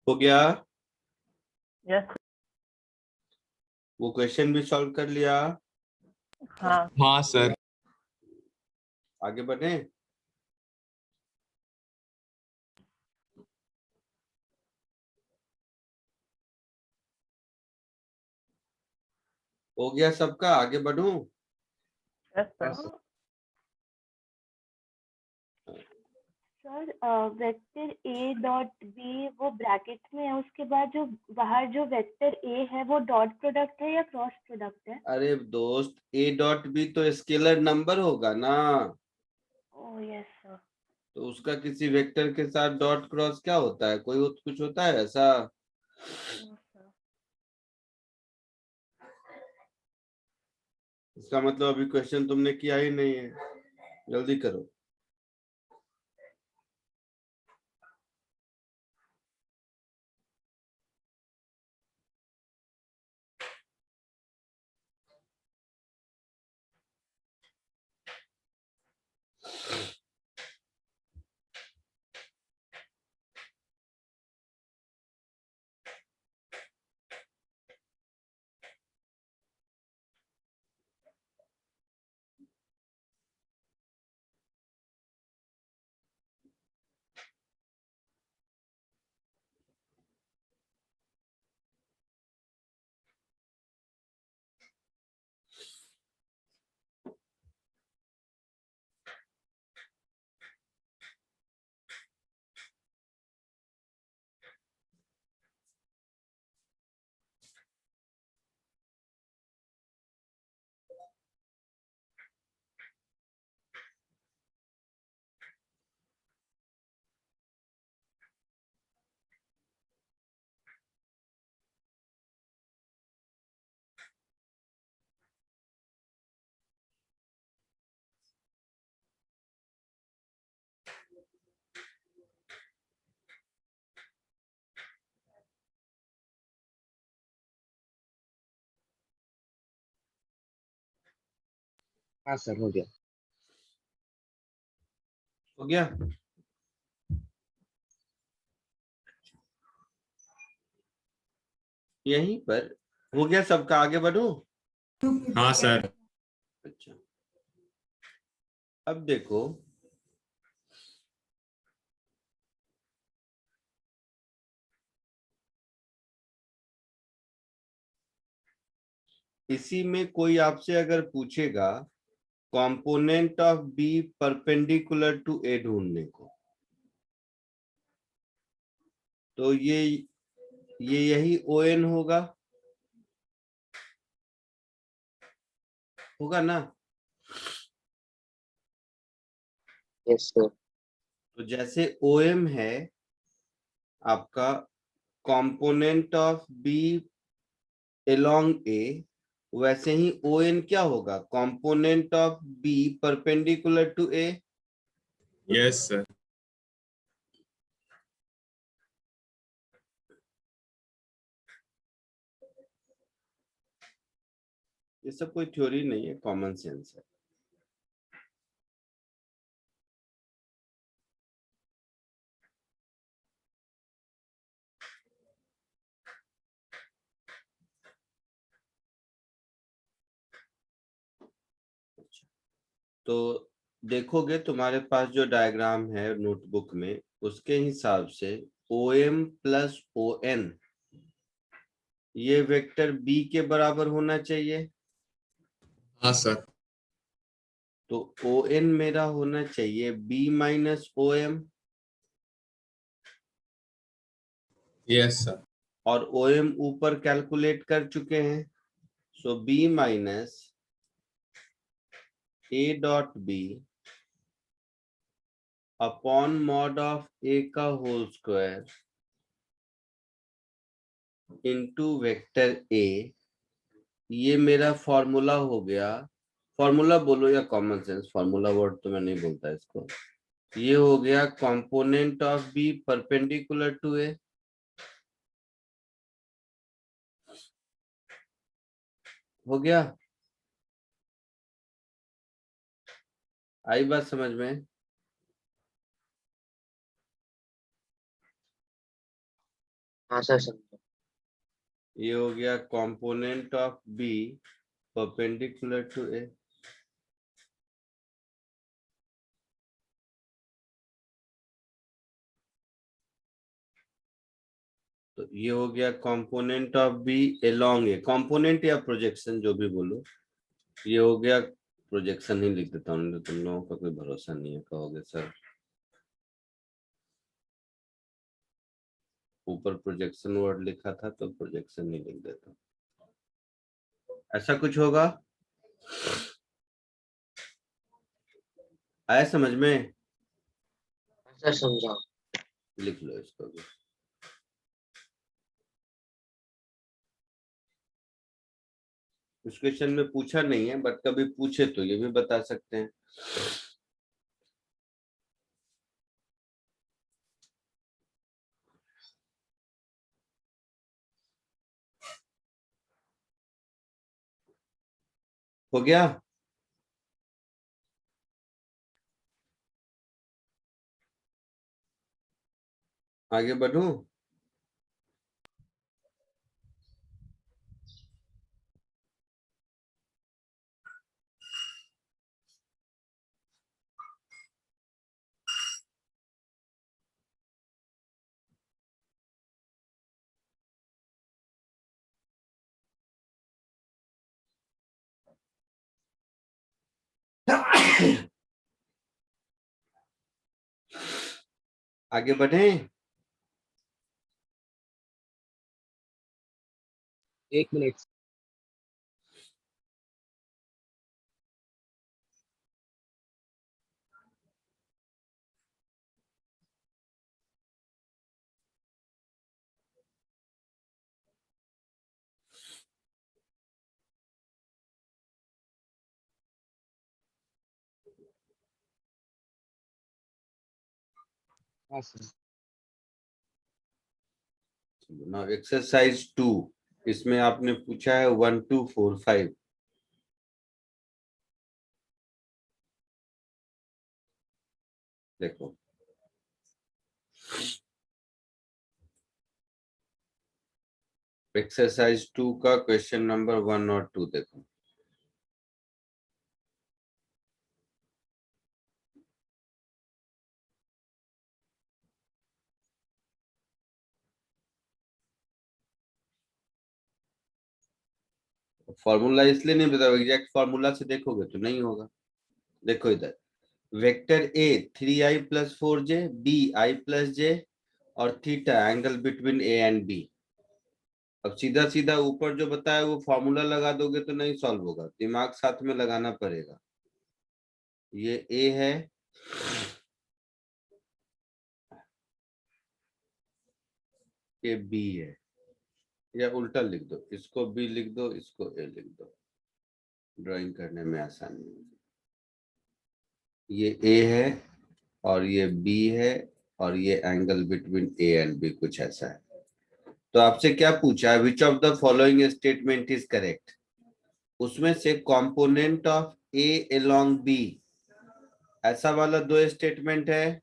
हो गया? यस। वो क्वेश्चन भी सॉल्व कर लिया? हाँ हाँ सर। आगे बढ़े? हो गया सबका? आगे बढ़ूं? यस हाँ sir. Sir. Sir vector A dot B वो ब्रैकेट में है, उसके बाद जो बाहर जो वेक्टर ए है वो डॉट प्रोडक्ट है या क्रॉस प्रोडक्ट है? अरे दोस्त, ए डॉट बी तो स्केलर नंबर होगा ना, ओह यस सर। तो उसका किसी वेक्टर के साथ डॉट क्रॉस क्या होता है? कुछ होता है ऐसा? No sir. इसका मतलब अभी क्वेश्चन तुमने किया ही नहीं है, जल्दी करो। हाँ सर, हो गया। हो गया? यहीं पर हो गया सबका? आगे बढ़ो? हाँ सर। अच्छा, अब देखो, इसी में कोई आपसे अगर पूछेगा component of B perpendicular to A ढूंढने को, तो ये यही ओ एन होगा ना? Yes sir. तो जैसे ओ एम है आपका component of B along A, वैसे ही ओ एन क्या होगा? Component of B perpendicular to A. Yes sir. ये सब कोई थ्योरी नहीं है, कॉमन सेंस है। तो देखोगे तुम्हारे पास जो डायग्राम है नोटबुक में, उसके हिसाब से O M plus O N ये वेक्टर बी के बराबर होना चाहिए। हाँ सर। तो ओ एन मेरा होना चाहिए B minus O M, yes sir. और ओ एम ऊपर कैलकुलेट कर चुके हैं। So B minus A dot B upon mod of A का whole square into vector A, ये मेरा फॉर्मूला हो गया। फॉर्मूला बोलो या कॉमन सेंस, फॉर्मूला वर्ड तो मैं नहीं बोलता इसको। ये हो गया component of B perpendicular to A. हो गया? आई बात समझ में? हाँ सर समझा। ये हो गया component of B perpendicular to A. तो ये हो गया component of B along A, component या प्रोजेक्शन जो भी बोलो। ये हो गया, प्रोजेक्शन ही लिख देता हूँ, तुम लोगों का कोई भरोसा नहीं है, कहोगे सर ऊपर प्रोजेक्शन वर्ड लिखा था तो प्रोजेक्शन ही लिख देता, ऐसा कुछ होगा। आया समझ में? हाँ सर समझा। लिख लो इसको भी। इस क्वेश्चन में पूछा नहीं है, बट कभी पूछे तो ये भी बता सकते हैं। हो गया? आगे बढ़ूं? आगे बढ़े? एक मिनट। हाँ सर। नाउ एक्सरसाइज 2, इसमें आपने पूछा है 1 2 4 5। देखो एक्सरसाइज 2 का क्वेश्चन नंबर 1 और 2 देखो। फॉर्मूला इसलिए नहीं बताओ, एग्जैक्ट फॉर्मूला से देखोगे तो नहीं होगा। देखो इधर vector A 3i+4j, B i+j और theta angle between A and B. अब सीधा सीधा ऊपर जो बताया वो फॉर्मूला लगा दोगे तो नहीं सॉल्व होगा, दिमाग साथ में लगाना पड़ेगा। ये ए है, ये बी है, या उल्टा लिख दो, इसको बी लिख दो, इसको ए लिख दो, ड्राइंग करने में आसानी होगी। ये ए है और ये बी है और ये angle between A and B कुछ ऐसा है। तो आपसे क्या पूछा है, which of the following statement is correct. उसमें से component of A along B, ऐसा वाला दो स्टेटमेंट है,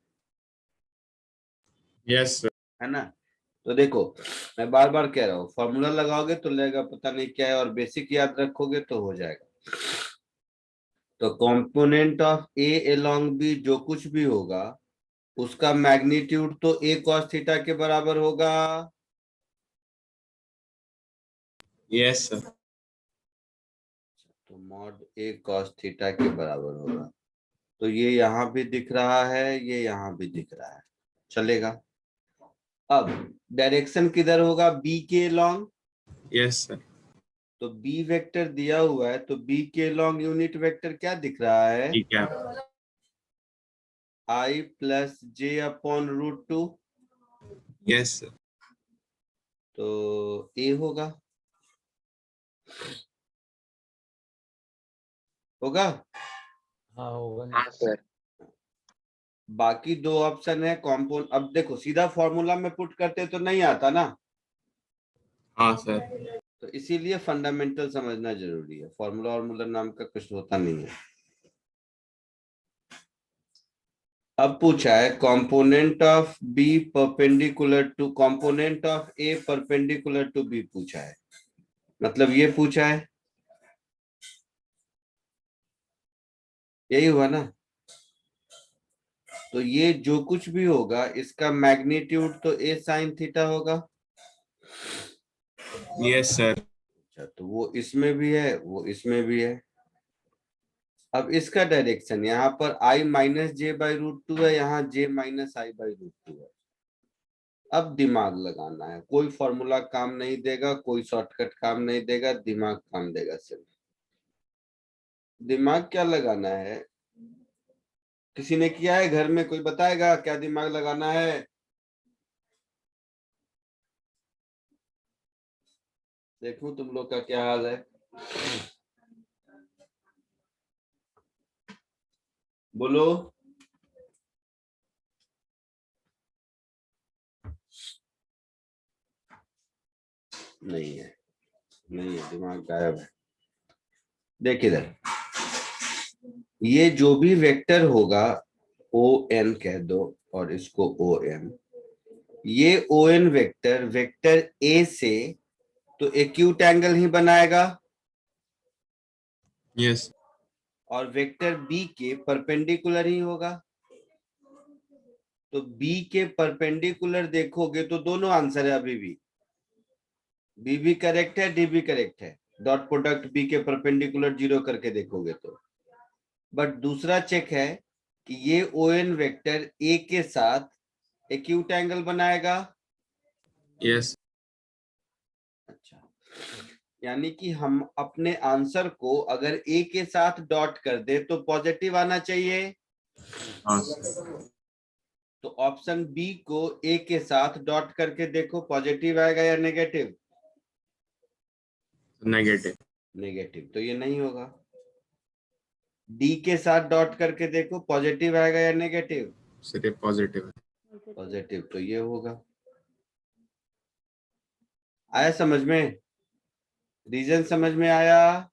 यस सर। है ना। तो देखो मैं बार बार कह रहा हूँ, फॉर्मूला लगाओगे तो लगेगा पता नहीं क्या है, और बेसिक याद रखोगे तो हो जाएगा। तो component of A along B जो कुछ भी होगा उसका मैग्नीट्यूड तो ए कॉस थीटा के बराबर होगा। Yes sir. तो मॉड ए कॉस थीटा के बराबर होगा। तो ये यहाँ भी दिख रहा है, ये यहाँ भी दिख रहा है, चलेगा। अब डायरेक्शन किधर होगा, बी के लॉन्ग। Yes sir. तो बी वेक्टर दिया हुआ है, तो बी के लॉन्ग यूनिट वेक्टर क्या दिख रहा है, ठीक है। i+j/√2। Yes sir. तो ए होगा, होगा। हाँ होगा। हाँ सर। बाकी दो ऑप्शन है कॉम्पोन। अब देखो सीधा फॉर्मूला में पुट करते तो नहीं आता ना, हाँ सर। तो इसीलिए फंडामेंटल समझना जरूरी है। फॉर्मूला और मूलर नाम का कुछ होता नहीं है। अब पूछा है component of B perpendicular to component of A perpendicular to B पूछा है, मतलब ये पूछा है, यही हुआ ना। तो ये जो कुछ भी होगा इसका मैग्नीट्यूड तो ए साइन थीटा होगा। Yes sir. अच्छा, तो वो इसमें भी है, वो इसमें भी है। अब इसका डायरेक्शन यहाँ पर i minus j by root two है, यहाँ j minus i by root two है। अब दिमाग लगाना है, कोई फॉर्मूला काम नहीं देगा, कोई शॉर्टकट काम नहीं देगा, दिमाग काम देगा सिर्फ। दिमाग क्या लगाना है? किसी ने किया है घर में? कोई बताएगा क्या दिमाग लगाना है? देखूं तुम लोग का क्या हाल है, बोलो। नहीं है, नहीं है, दिमाग गायब है। देख इधर, ये जो भी वेक्टर होगा ओ एन कह दो और इसको ओ एन, ये O N vector vector A से तो एक्यूट एंगल ही बनाएगा यस और वेक्टर बी के परपेंडिकुलर ही होगा। तो बी के परपेंडिकुलर देखोगे तो दोनों आंसर है अभी भी, बी भी करेक्ट है, डी भी करेक्ट है। डॉट प्रोडक्ट बी के परपेंडिकुलर जीरो करके देखोगे तो। बट दूसरा चेक है कि ये ओ एन वेक्टर ए के साथ एक्यूट एंगल बनाएगा। यस अच्छा, यानी कि हम अपने आंसर को अगर ए के साथ डॉट कर दे तो पॉजिटिव आना चाहिए। हाँ सर। तो ऑप्शन बी को ए के साथ डॉट करके देखो, पॉजिटिव आएगा या नेगेटिव? नेगेटिव। नेगेटिव, तो ये नहीं होगा। डी के साथ डॉट करके देखो, पॉजिटिव आएगा या नेगेटिव? सिर्फ पॉजिटिव है। पॉजिटिव, तो ये होगा। आया समझ में? रीजन समझ में आया?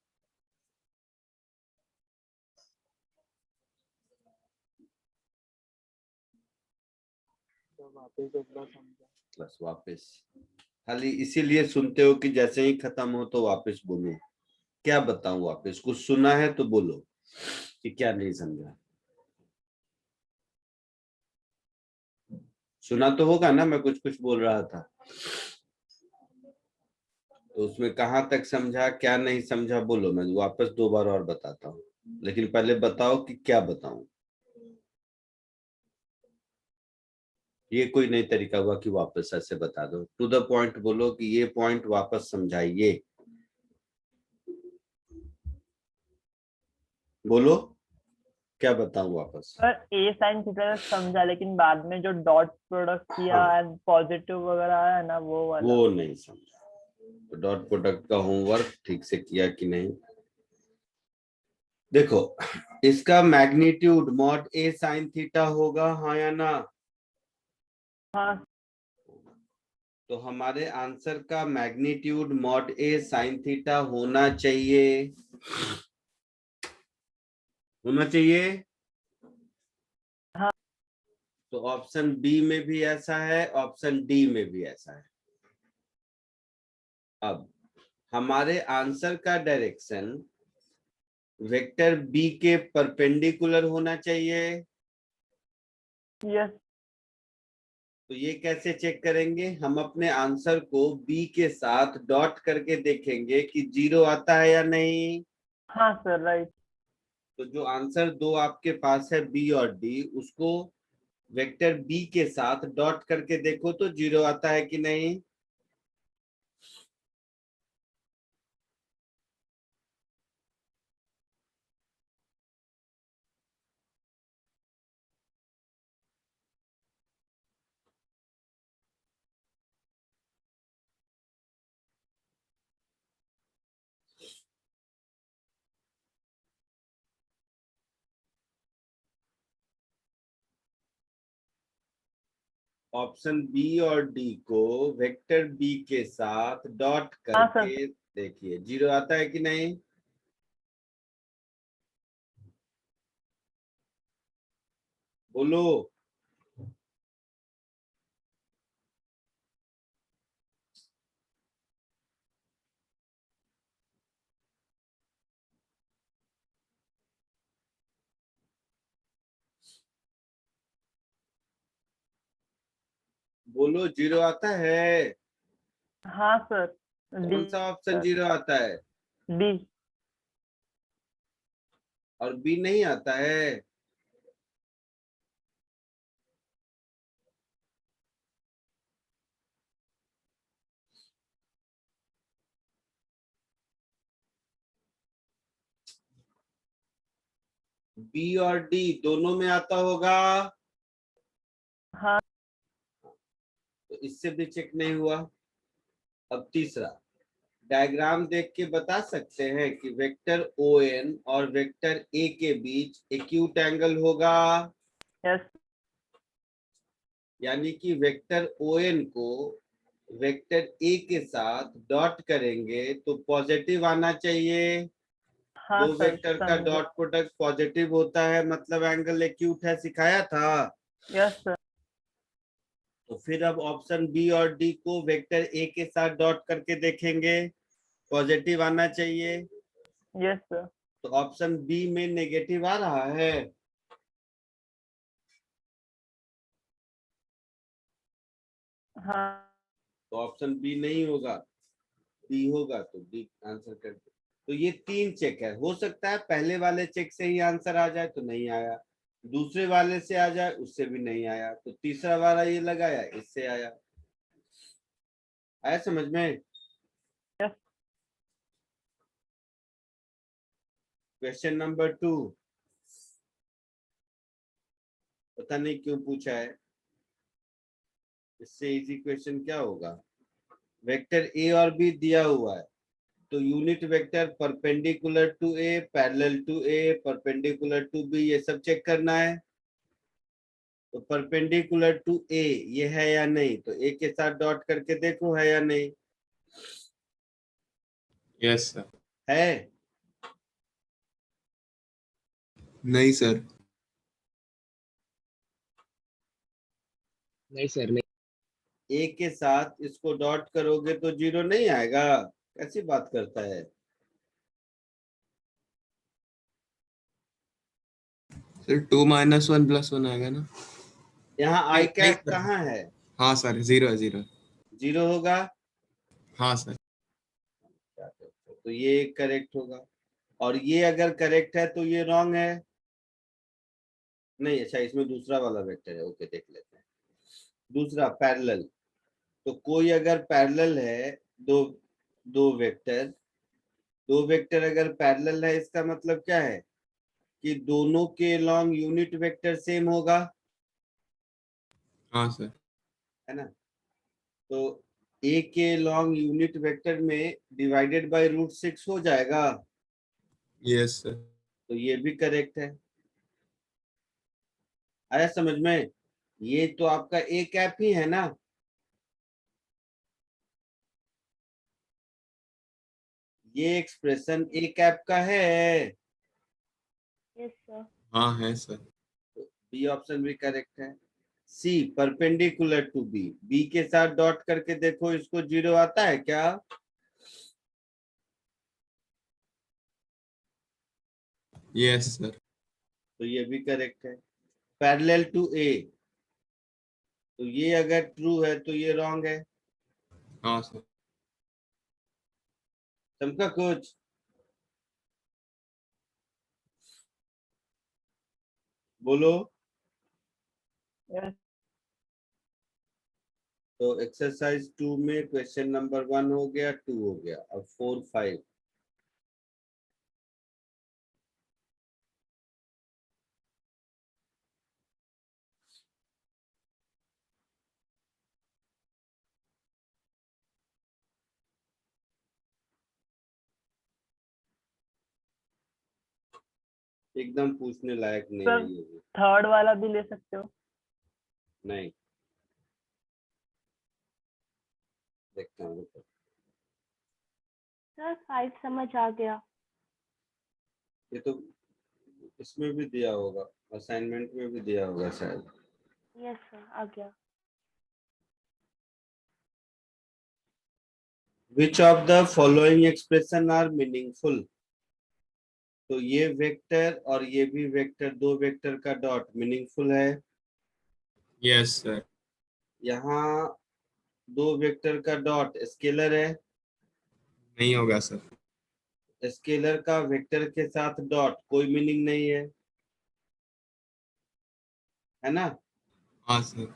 बस वापस खाली इसीलिए सुनते हो कि जैसे ही खत्म हो तो वापस बोलो। क्या बताऊं वापस? कुछ सुना है तो बोलो कि क्या नहीं समझा। सुना तो होगा ना, मैं कुछ कुछ बोल रहा था, तो उसमें कहां तक समझा क्या नहीं समझा बोलो, मैं वापस 2 बार और बताता हूँ। लेकिन पहले बताओ कि क्या बताऊं। ये कोई नई तरीका हुआ कि वापस ऐसे बता दो, टू द पॉइंट बोलो कि ये पॉइंट वापस समझाइए, बोलो क्या बताऊं वापस। सर ए साइन थीटा समझा, लेकिन बाद में जो डॉट प्रोडक्ट किया हाँ। एंड पॉजिटिव वगैरह आया ना वो वाला। वो नहीं समझा। तो डॉट प्रोडक्ट का होमवर्क ठीक से किया कि नहीं? देखो, इसका magnitude mod A sine theta होगा, हाँ या ना? हाँ तो हमारे आंसर का magnitude mod A sine theta होना चाहिए, होना चाहिए। हाँ। तो ऑप्शन बी में भी ऐसा है, ऑप्शन डी में भी ऐसा है। अब हमारे आंसर का डायरेक्शन वेक्टर बी के परपेंडिकुलर होना चाहिए। यस। तो ये कैसे चेक करेंगे? हम अपने आंसर को बी के साथ डॉट करके देखेंगे कि जीरो आता है या नहीं। हाँ सर राइट। तो जो आंसर दो आपके पास है बी और डी, उसको वेक्टर बी के साथ डॉट करके देखो तो जीरो आता है कि नहीं। ऑप्शन बी और डी को वेक्टर बी के साथ डॉट हाँ सर। करके देखिए, जीरो आता है कि नहीं। बोलो। बोलो, जीरो आता है? हाँ सर। कौन सा ऑप्शन जीरो आता है? डी। और बी नहीं आता है? बी और डी दोनों में आता होगा। हाँ। तो इससे भी चेक नहीं हुआ। अब तीसरा, डायग्राम देख के बता सकते हैं कि वेक्टर ओ एन और वेक्टर ए के बीच एक्यूट एंगल होगा। यस। यानी कि वेक्टर ओ एन को वेक्टर ए के साथ डॉट करेंगे तो पॉजिटिव आना चाहिए। हाँ दो सर, वेक्टर का समझा। डॉट प्रोडक्ट पॉजिटिव होता है, मतलब एंगल एक्यूट है, सिखाया था। Yes sir. तो फिर अब ऑप्शन बी और डी को वेक्टर ए के साथ डॉट करके देखेंगे, पॉजिटिव आना चाहिए। Yes sir. तो ऑप्शन बी में नेगेटिव आ रहा है। हाँ। तो ऑप्शन बी नहीं होगा, बी होगा। तो डी आंसर कर दो। तो ये तीन चेक है। हो सकता है पहले वाले चेक से ही आंसर आ जाए, तो नहीं आया। दूसरे वाले से आ जाए, उससे भी नहीं आया। तो तीसरा वाला ये लगाया, इससे आया। आया समझ में? यस। क्वेश्चन नंबर 2, पता नहीं क्यों पूछा है। इससे इजी क्वेश्चन क्या होगा? वेक्टर ए और बी दिया हुआ है, तो unit vector perpendicular to A, parallel to A, perpendicular to B, ये सब चेक करना है। तो परपेंडिकुलर टू ए ये है या नहीं, तो ए के साथ डॉट करके देखो है या नहीं। Yes sir. है? नहीं सर। नहीं सर नहीं। ए के साथ इसको डॉट करोगे तो जीरो नहीं आएगा? कैसी बात करता है? सर 2 - 1 + 1 आएगा ना? यहाँ आई नहीं कैप सर। कहाँ है? हाँ सर, 0 है 0। जीरो होगा। हाँ सर। तो ये करेक्ट होगा। और ये अगर करेक्ट है तो ये रॉन्ग है। नहीं, अच्छा, इसमें दूसरा वाला वेक्टर है। ओके, देख लेते हैं। दूसरा पैरेलल। तो कोई अगर पैरेलल है, दो दो वेक्टर दो वेक्टर अगर पैरेलल है, इसका मतलब क्या है कि दोनों के लॉन्ग यूनिट वेक्टर सेम होगा, हाँ सर। है ना? तो ए के लॉन्ग यूनिट वेक्टर में डिवाइडेड बाय √6 हो जाएगा। Yes sir. तो ये भी करेक्ट है। आया समझ में? ये तो आपका ए कैप ही है ना? ये एक्सप्रेशन ए कैप का है। Yes sir. हाँ है सर। बी ऑप्शन भी करेक्ट है। C perpendicular to B, B के साथ डॉट करके देखो, इसको जीरो आता है क्या? Yes sir. तो ये भी करेक्ट है। पैरेलल टू ए, तो ये अगर ट्रू है तो ये रॉन्ग है। हाँ सर। समझा कुछ? बोलो। यस। तो एक्सरसाइज 2 में क्वेश्चन नंबर 1 हो गया, 2 हो गया, अब 4, 5। एकदम पूछने लायक नहीं सर है ये भी। थर्ड वाला भी ले सकते हो। नहीं, देखता हूँ। सर 5 समझ आ गया। ये तो इसमें भी दिया होगा। असाइनमेंट में भी दिया होगा शायद। यस सर, आ गया। Which of the following expression are meaningful? तो ये वेक्टर और ये भी वेक्टर, दो वेक्टर का डॉट मीनिंगफुल है। Yes, sir. यहाँ दो वेक्टर का डॉट स्केलर है। नहीं होगा सर। स्केलर का वेक्टर के साथ डॉट कोई मीनिंग नहीं है ना। हाँ सर।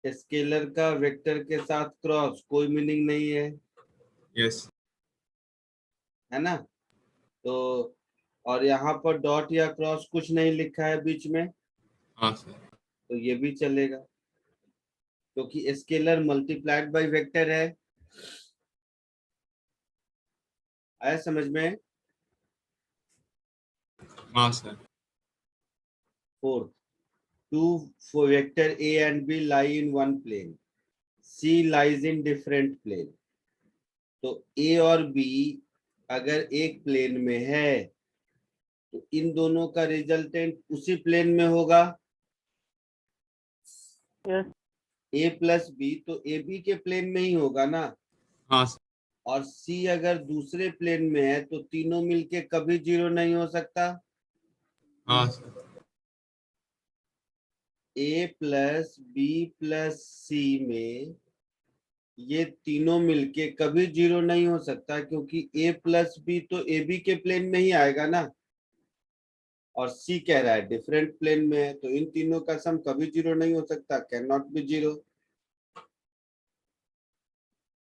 स्केलर का वेक्टर के साथ क्रॉस कोई मीनिंग नहीं यस। है ना। तो और यहाँ पर डॉट या क्रॉस कुछ नहीं लिखा है बीच में, हाँ सर। तो ये भी चलेगा क्योंकि स्केलर मल्टीप्लाइड बाय वेक्टर है। आया समझ में। हाँ sir. Fourth, two vector A and B lie in one plane, C lies in different plane। तो A और B अगर एक प्लेन में है तो इन दोनों का रिजल्टेंट उसी प्लेन में होगा। यस A प्लस बी तो ए बी के प्लेन में ही होगा ना। हाँ सर। और C अगर दूसरे प्लेन में है तो तीनों मिलके कभी जीरो नहीं हो सकता। हाँ सर। A plus B plus C में ये तीनों मिलके कभी जीरो नहीं हो सकता क्योंकि A प्लस बी तो ए बी के प्लेन में ही आएगा ना। और C कह रहा है डिफरेंट प्लेन में है, तो इन तीनों का सम कभी जीरो नहीं हो सकता, can not be zero.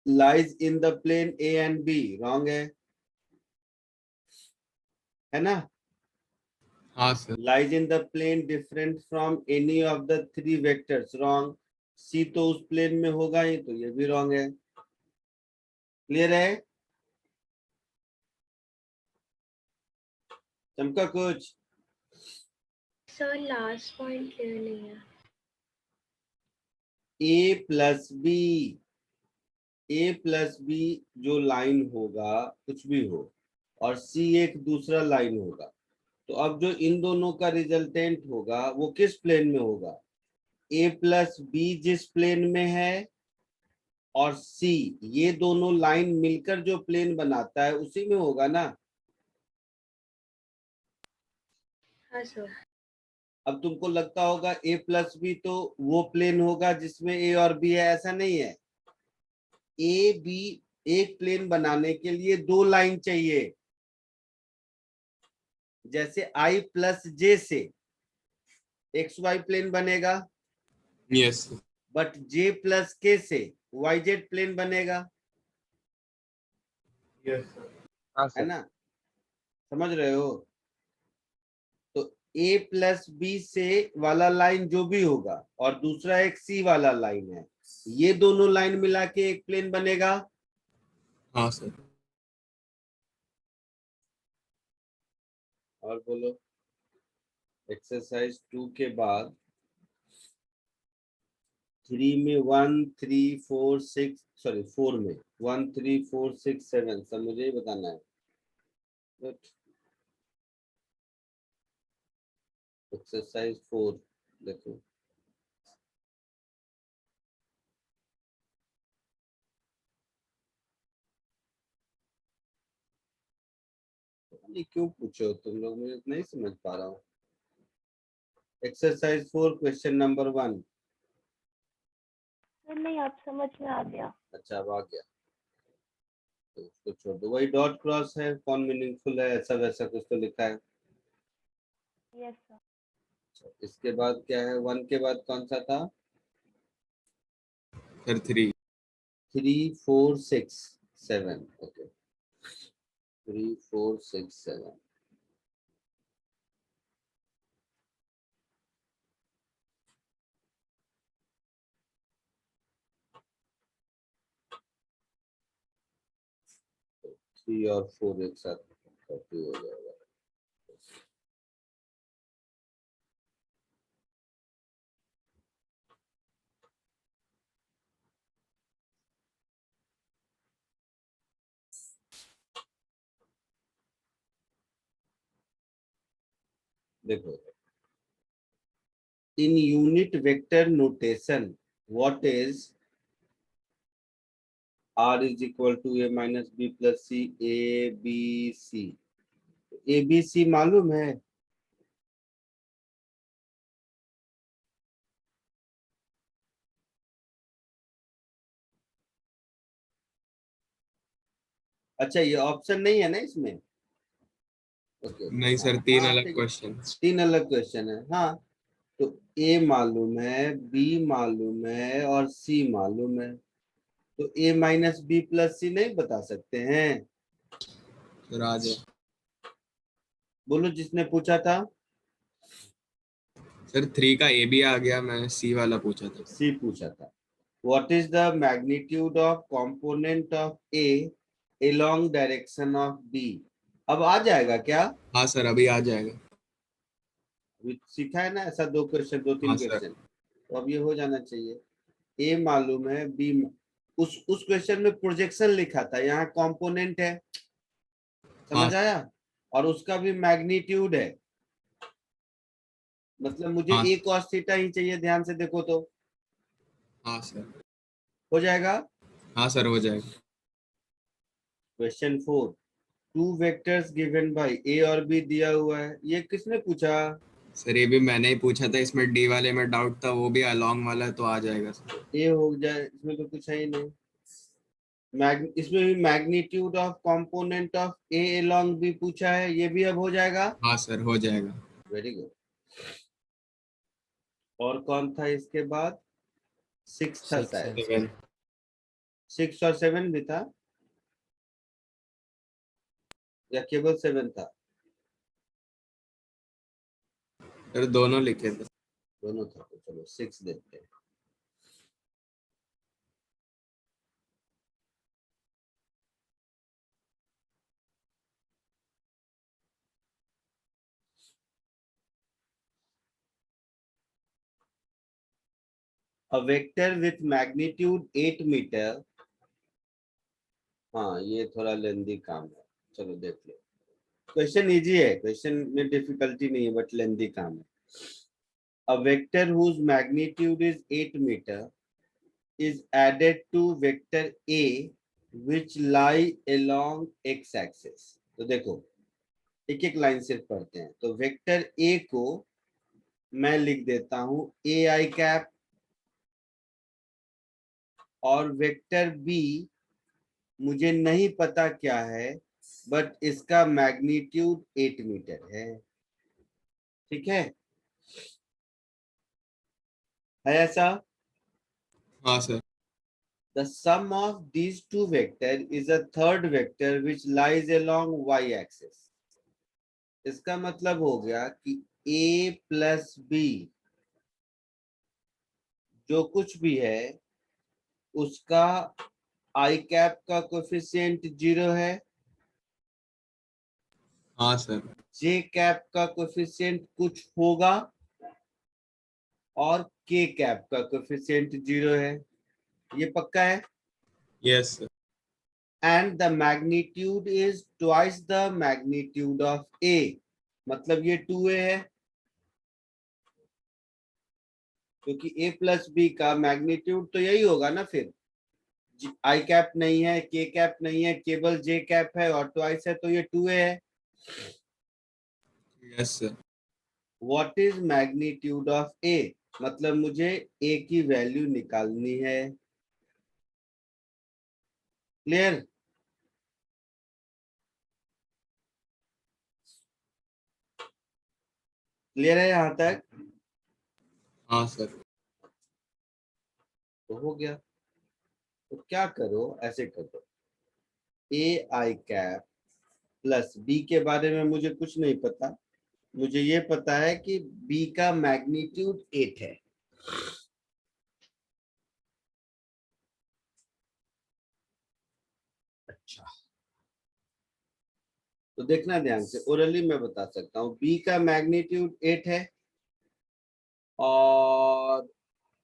Lies in the plane A and B wrong है ना। हाँ sir. Lies in the plane different from any of the three vectors wrong. C तो उस प्लेन में होगा ही, तो ये भी रॉन्ग है। क्लियर है। चमका कुछ। सर लास्ट पॉइंट क्लियर नहीं है। A प्लस बी जो लाइन होगा कुछ भी हो और C एक दूसरा लाइन होगा, तो अब जो इन दोनों का रिजल्टेंट होगा वो किस प्लेन में होगा। A प्लस बी जिस प्लेन में है और C ये दोनों लाइन मिलकर जो प्लेन बनाता है उसी में होगा ना। हाँ सर। अब तुमको लगता होगा A प्लस बी तो वो प्लेन होगा जिसमें A और B है, ऐसा नहीं है। ए बी एक प्लेन बनाने के लिए दो लाइन चाहिए। जैसे I प्लस जे से एक्स वाई प्लेन बनेगा, yes sir. But J plus के से वाई जेड प्लेन बनेगा, यस सर। हाँ है सर। ना। समझ रहे हो। तो A प्लस बी से वाला लाइन जो भी होगा और दूसरा एक C वाला लाइन है, ये दोनों लाइन मिला के एक प्लेन बनेगा। हाँ सर। और बोलो। एक्सरसाइज 2 के बाद 3 में 1 3 4 6 सॉरी 4 में 1 3 4 6 7 सब मुझे ही बताना है। एक्सरसाइज 4 देखो। ये क्यों पूछो तुम लोग, मुझे नहीं समझ पा रहा हूँ। Exercise 4 question number 1। सर नहीं, आप समझ में आ गया। अच्छा अब आ गया तो उसको छोड़ दो। वही डॉट क्रॉस है, कौन मीनिंगफुल है, ऐसा वैसा कुछ तो लिखा है। Yes sir. अच्छा, इसके बाद क्या है, 1 के बाद कौन सा था। सर 3। 3 4 6 7 ओके 3 4 6 7। थ्री और 4 एक साथ कॉपी हो जाएगा। देखो in unit vector notation, what is R is equal to A minus B plus C, A, B, C. A, B, C मालूम है? अच्छा, ये ऑप्शन नहीं है ना इसमें? ओके, नहीं सर, तीन हाँ, अलग ठीक है। क्वेश्चन। 3 अलग क्वेश्चन है। हाँ, तो A मालूम है, B मालूम है और C मालूम है, तो A minus B plus C नहीं बता सकते हैं? सर आ जाए। बोलो जिसने पूछा था। सर 3 का ए भी आ गया, मैं सी वाला पूछा था। C पूछा था। What is the magnitude of component of A along direction of B? अब आ जाएगा क्या? हाँ सर, अभी आ जाएगा। अभी सीखा है ना ऐसा 2 क्वेश्चन, 2-3 हाँ सर। क्वेश्चन, तो अब ये हो जाना चाहिए। ए मालूम है, बी उस क्वेश्चन में प्रोजेक्शन लिखा था, यहाँ कंपोनेंट है, समझ हाँ। आया? और उसका भी मैग्नीट्यूड है, मतलब मुझे हाँ। ए कॉस थीटा ही चाहिए, ध्यान से देखो तो। हाँ सर। हो जाएगा। हाँ सर, हो जाएगा। क्वेश्चन 4, 2 वेक्टर्स गिवन बाय ए और बी दिया हुआ है, ये किसने पूछा? सर ये भी मैंने ही पूछा था, इसमें डी वाले में डाउट था, वो भी अलोंग वाला है तो आ जाएगा सर। ए हो जाए, इसमें तो कुछ है ही नहीं। इसमें भी magnitude of component of A along B पूछा है, ये भी अब हो जाएगा। हाँ सर, हो जाएगा। Very good. और कौन था इसके बाद? 6 था शायद। 7। 6 और 7 भी था या केवल 7 था? सर दोनों लिखे थे। दोनों था, तो चलो 6 देखते हैं। A vector with magnitude 8 meter. हाँ, ये थोड़ा लेंदी काम है, चलो देख लो। क्वेश्चन इजी है, क्वेश्चन में डिफिकल्टी नहीं है, बट लेंदी काम है। A vector whose magnitude is 8 meter is added to vector A which lie along x axis। तो देखो, एक एक लाइन सिर्फ पढ़ते हैं। तो वेक्टर A को मैं लिख देता हूं ए आई कैप, और वेक्टर B मुझे नहीं पता क्या है, बट इसका मैग्नीट्यूड 8 मीटर है। ठीक है ऐसा? हाँ sir. The sum of these two vectors is a third vector which lies along y axis। इसका मतलब हो गया कि a प्लस b जो कुछ भी है उसका आई कैप का कोफिशिएंट 0 है, हाँ सर। जे कैप का कोफिशिएंट कुछ होगा, और के कैप का कोफिशिएंट 0 है। ये पक्का है? Yes sir. And the magnitude is twice the magnitude of A, मतलब ये 2a है, क्योंकि a प्लस बी का मैग्नीट्यूड तो यही होगा ना। फिर आई कैप नहीं है, के कैप नहीं है, केवल जे कैप है और ट्वाइस है, तो ये 2a है। Yes sir. What is magnitude of A, मतलब मुझे a की वैल्यू निकालनी है। क्लियर? क्लियर है यहां तक? हाँ सर। तो हो गया। तो क्या करो, ऐसे करो, ए आई कैप प्लस बी के बारे में मुझे कुछ नहीं पता, मुझे ये पता है कि बी का मैग्नीट्यूड 8 है। अच्छा, तो देखना ध्यान से, ओरली मैं बता सकता हूँ बी का मैग्नीट्यूड 8 है, और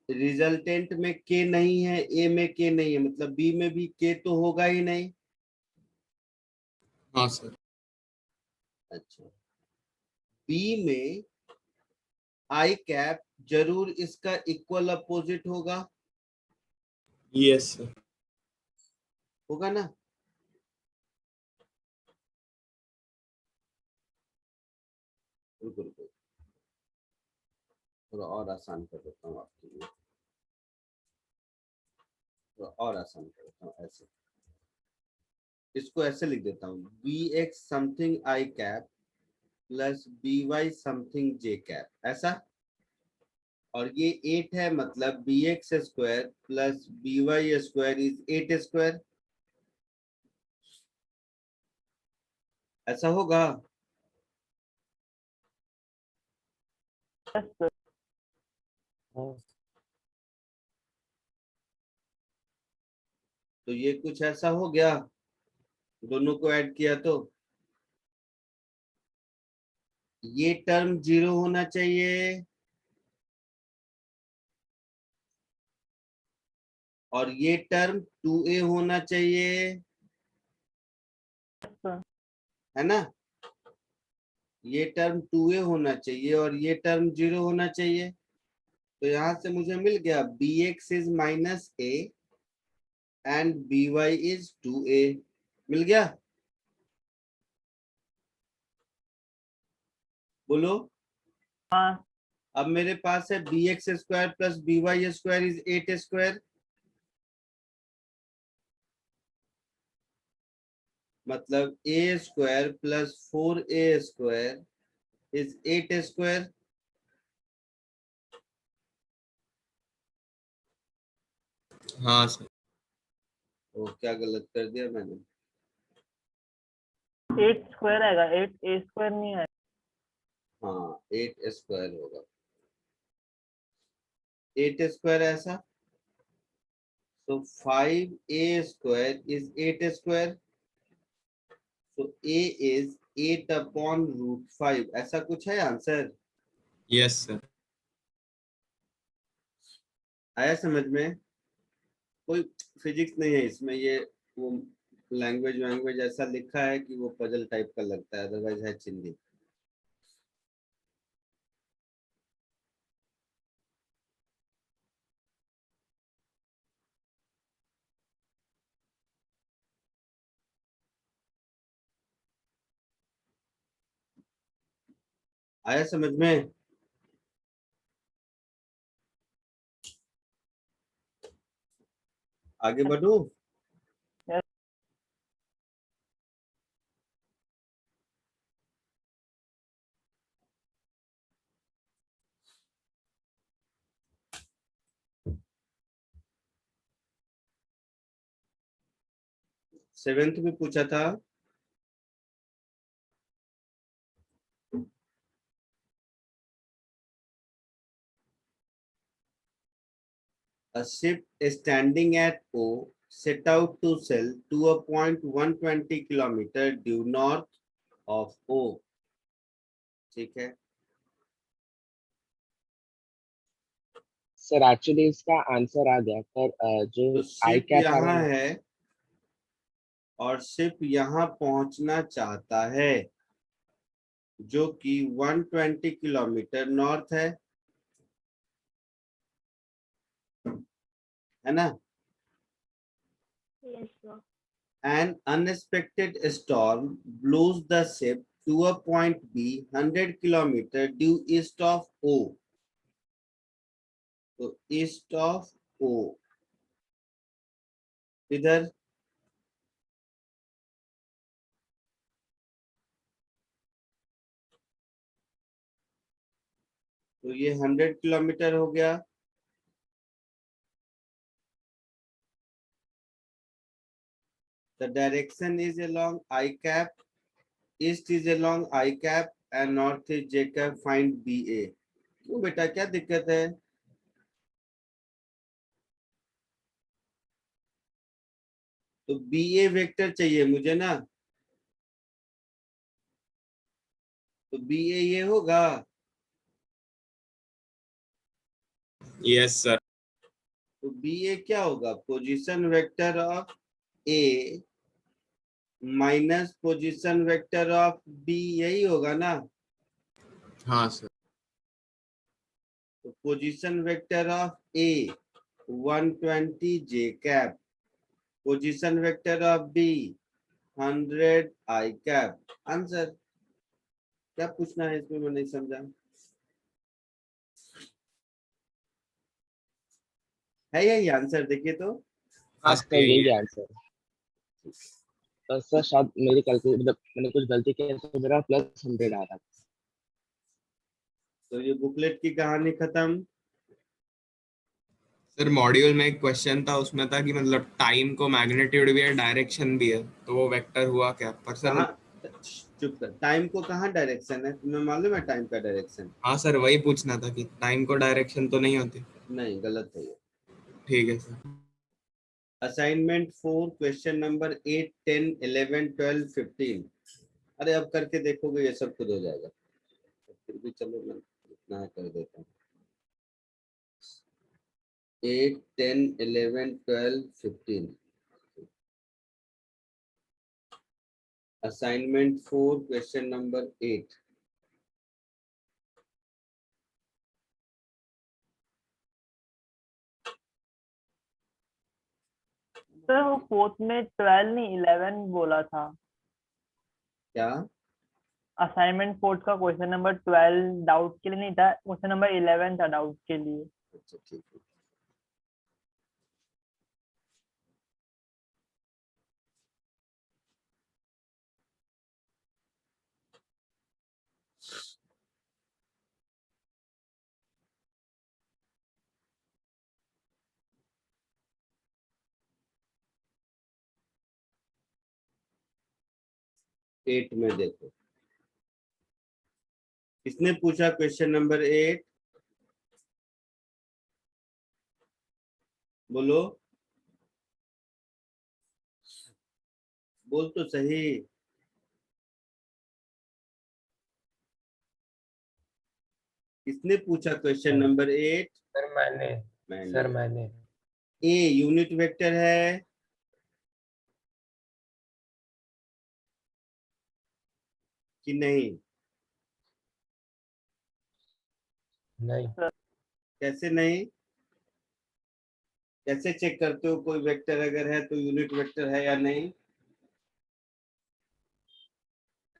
रिजल्टेंट में के नहीं है, ए में के नहीं है, मतलब बी में भी के तो होगा ही नहीं। हाँ सर। अच्छा, बी में आई कैप जरूर इसका इक्वल अपोजिट होगा, यस सर। होगा ना? रुको रुको, थोड़ा और आसान कर देता हूँ आपके लिए, थोड़ा और आसान कर देता हूँ। ऐसे इसको ऐसे लिख देता हूँ, B X something i cap plus B Y something j cap, ऐसा। और ये 8 है, मतलब B X square plus B Y square is 8 square, ऐसा होगा। Yes sir. तो ये कुछ ऐसा हो गया, दोनों को ऐड किया तो ये टर्म 0 होना चाहिए और ये टर्म 2a होना चाहिए, सर। है ना? ये टर्म 2a होना चाहिए और ये टर्म 0 होना चाहिए। तो यहां से मुझे मिल गया bx is minus a and by is 2a, मिल गया। बोलो। हाँ अब मेरे पास है bx square plus by square is 8 square, मतलब a square plus 4a square is 8 square. हाँ सर। ओ, क्या गलत कर दिया मैंने? 8 स्क्वायर आएगा, 8 ए स्क्वायर नहीं आएगा। हाँ 8 स्क्वायर होगा, 8 स्क्वायर ऐसा। So 5a square is 8 square. So a is 8 upon root 5, ऐसा कुछ है आंसर? Yes sir. आया समझ में? कोई फिजिक्स नहीं है इसमें, ये वो लैंग्वेज वैंग्वेज ऐसा लिखा है कि वो पजल टाइप का लगता है, अदरवाइज है चिंदी। आया समझ में? आगे बढ़ूं? यस 7th में पूछा था। A ship standing at O set out to sail to a point 120 kilometer due north of O, ठीक है। सर एक्चुअली इसका आंसर आ गया, पर जो तो आई शिप कैप आ रहा यहाँ है है और शिप यहाँ पहुंचना चाहता है, जो कि 120 किलोमीटर नॉर्थ है ना? Yes sir. An unexpected storm blows the ship to a point B 100 kilometer due east of O. तो ईस्ट ऑफ O इधर, तो ये 100 किलोमीटर हो गया। The direction is along I cap, east is along I cap and north is J cap. Find BA। क्यों बेटा, क्या दिक्कत है? तो BA वेक्टर चाहिए मुझे ना, तो BA ये होगा। Yes sir. तो BA क्या होगा? Position vector of A minus position vector of B, यही होगा ना? हाँ सर। तो position vector of A 120 j cap, position vector of B 100 i cap. Answer क्या पूछना है इसमें, मैं नहीं समझा। है यही आंसर? देखिए तो हाँ सर यही आंसर। तो सर शायद मेरी कैलकुलेट मतलब मैंने कुछ गलती की है, तो मेरा +100 आ रहा था। तो ये बुकलेट की कहानी खत्म। सर मॉड्यूल में एक क्वेश्चन था, उसमें था कि मतलब टाइम को मैग्नीट्यूड भी है, डायरेक्शन भी है, तो वो वेक्टर हुआ क्या? पर सर कहाँ, चुप कर, टाइम को कहाँ डायरेक्शन है? तुम्हें मालूम है टाइम का डायरेक्शन? हाँ सर, वही पूछना था कि टाइम को डायरेक्शन तो नहीं होती। नहीं, गलत है ये। ठीक है सर। Assignment 4 question number 8, 10, 11, 12, 15। अरे अब करके देखोगे ये सब खुद हो जाएगा, फिर भी चलो मैं इतना कर देता हूँ। 8, 10, 11, 12, 15। Assignment 4 question number 8। सर वो फोर्थ में 12 नहीं 11 बोला था। क्या? असाइनमेंट फोर्थ का क्वेश्चन नंबर 12 डाउट के लिए नहीं था, क्वेश्चन नंबर 11 था डाउट के लिए। अच्छा ठीक है। एट में देखो, किसने पूछा क्वेश्चन नंबर 8? बोलो, बोल तो सही। किसने पूछा क्वेश्चन नंबर 8? सर मैंने ए यूनिट वेक्टर है कि नहीं? नहीं। कैसे नहीं? कैसे चेक करते हो कोई वेक्टर अगर है तो यूनिट वेक्टर है या नहीं?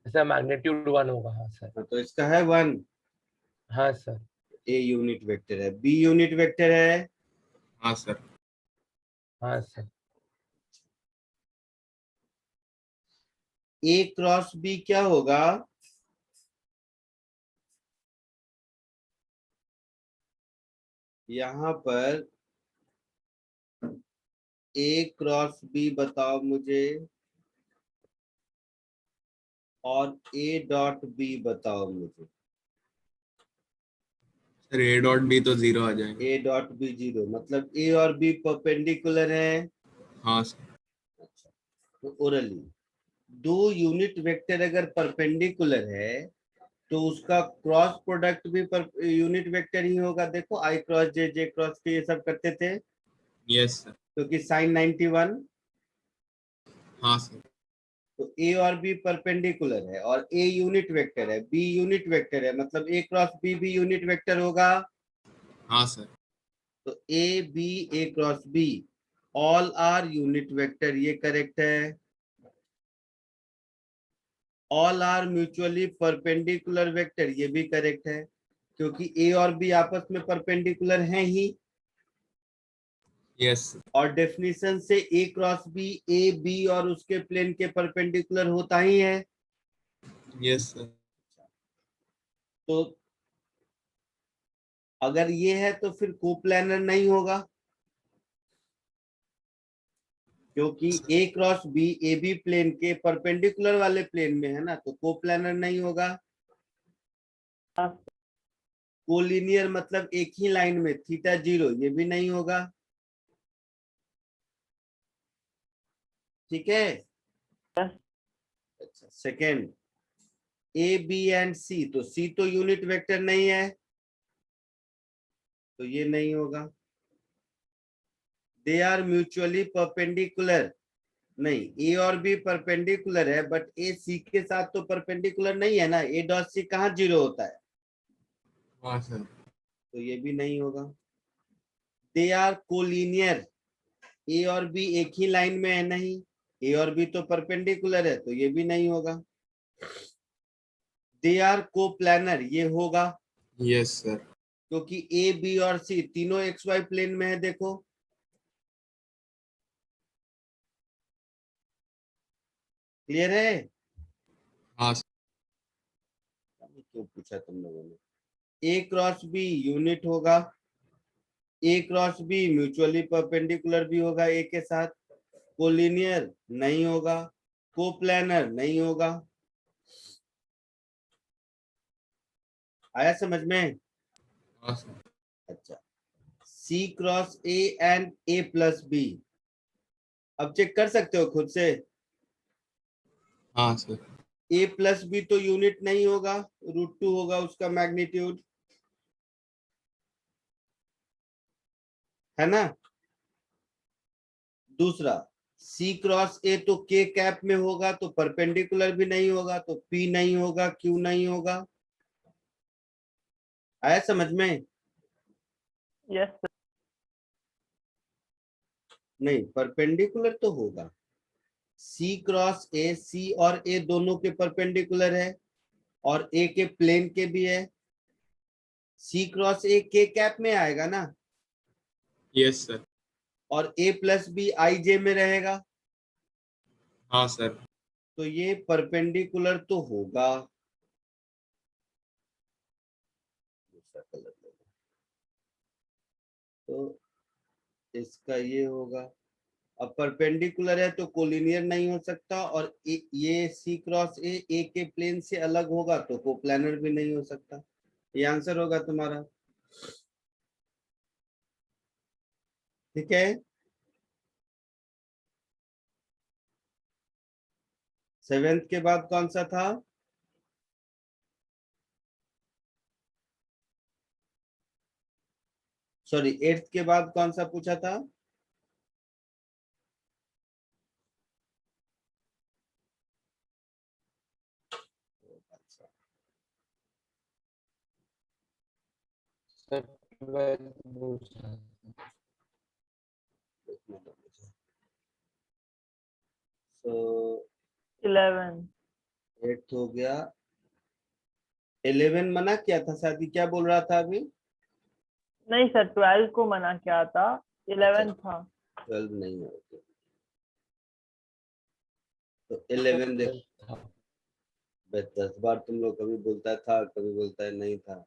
सर मैग्नीट्यूड 1 होगा। हाँ सर। तो इसका है 1। हाँ सर। ए यूनिट वेक्टर है, बी यूनिट वेक्टर है। हाँ सर। हाँ सर। ए क्रॉस बी क्या होगा? यहाँ पर ए क्रॉस बी बताओ मुझे, और ए डॉट बी बताओ मुझे। सर ए डॉट बी तो 0 आ जाएगा। ए डॉट बी 0, मतलब ए और बी परपेंडिकुलर है। हाँ सर। अच्छा, तो ओरली दो यूनिट वेक्टर अगर परपेंडिकुलर है तो उसका क्रॉस प्रोडक्ट भी यूनिट वेक्टर ही होगा। देखो आई क्रॉस जे, जे क्रॉस के, ये सब करते थे यस सर। क्योंकि साइन 91। हाँ सर। तो ए और बी परपेंडिकुलर है और ए यूनिट वेक्टर है, बी यूनिट वेक्टर है, मतलब ए क्रॉस बी भी यूनिट वेक्टर होगा। हाँ सर। तो A B A cross B all are unit vector, ये करेक्ट है। All are mutually perpendicular vector, ये भी करेक्ट है क्योंकि ए और बी आपस में परपेंडिकुलर हैं ही। यस। और डेफिनेशन से ए क्रॉस बी ए बी और उसके प्लेन के परपेंडिकुलर होता ही है। Yes sir. तो अगर ये है तो फिर कोप्लानर नहीं होगा क्योंकि A cross B A B plane के परपेंडिकुलर वाले प्लेन में है ना, तो कोप्लानर नहीं होगा। कोलिनियर मतलब एक ही लाइन में थीटा 0, ये भी नहीं होगा। ठीक है। अच्छा, सेकेंड, ए बी एंड सी, तो सी तो यूनिट वेक्टर नहीं है तो ये नहीं होगा। दे आर म्यूचुअली परपेंडिकुलर, नहीं, ए और बी परपेंडिकुलर है बट ए सी के साथ तो परपेंडिकुलर नहीं है ना, ए डॉट सी कहाँ 0 होता है? हाँ सर। तो ये भी नहीं होगा। दे आर कोलिनियर, ए और बी एक ही लाइन में है नहीं, ए और बी तो परपेंडिकुलर है, तो ये भी नहीं होगा। दे आर कोप्लानर, ये होगा यस सर। क्योंकि ए बी और सी तीनों एक्स वाई प्लेन में है। देखो क्लियर है? हाँ क्यों पूछा तुम लोगों ने? ए क्रॉस बी यूनिट होगा, ए क्रॉस बी म्यूचुअली परपेंडिकुलर भी होगा ए के साथ, कोलिनियर नहीं होगा, कोप्लानर नहीं होगा। आया समझ में? हाँ सर। अच्छा, C cross A and A plus B, अब चेक कर सकते हो खुद से। हाँ सर। ए प्लस बी तो यूनिट नहीं होगा, √2 होगा उसका मैग्नीट्यूड, है ना। दूसरा सी क्रॉस ए तो के कैप में होगा, तो परपेंडिकुलर भी नहीं होगा, तो पी नहीं होगा, क्यू नहीं होगा। आया समझ में? Yes sir. नहीं, परपेंडिकुलर तो होगा। सी क्रॉस ए, सी और ए दोनों के परपेंडिकुलर है और ए के प्लेन के भी है। सी क्रॉस ए के कैप में आएगा ना, यस सर। और ए प्लस बी आई जे में रहेगा, हाँ सर। तो ये परपेंडिकुलर तो होगा। दूसरा कलर ले लो। तो इसका ये होगा। अब परपेंडिकुलर है तो कोलिनियर नहीं हो सकता, और ये सी क्रॉस ए के प्लेन से अलग होगा तो कोप्लानर भी नहीं हो सकता। ये आंसर होगा तुम्हारा। ठीक है। सेवेंथ के बाद कौन सा था? सॉरी, एट्थ के बाद कौन सा पूछा था? सर 12 पूछा। तो 11। एट्थ हो गया। 11 मना किया था शायद, क्या बोल रहा था अभी? नहीं सर, 12 को मना किया था, 11 था। 12 नहीं है, तो 11 देख। 10 बार तुम लोग कभी बोलता था, कभी बोलता है नहीं था।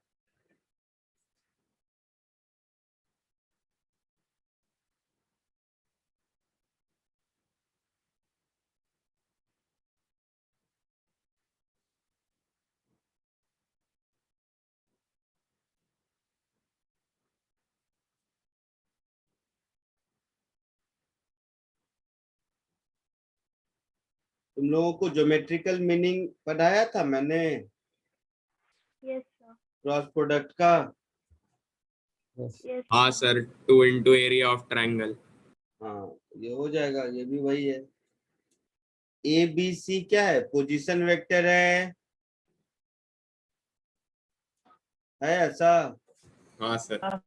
तुम लोगों को ज्योमेट्रिकल मीनिंग पढ़ाया था मैंने यस सर। क्रॉस प्रोडक्ट का। यस हाँ sir, 2 into area of triangle. हाँ, ये हो जाएगा, ये भी वही है। ए बी सी क्या है? पोजीशन वेक्टर है ऐसा? हाँ सर।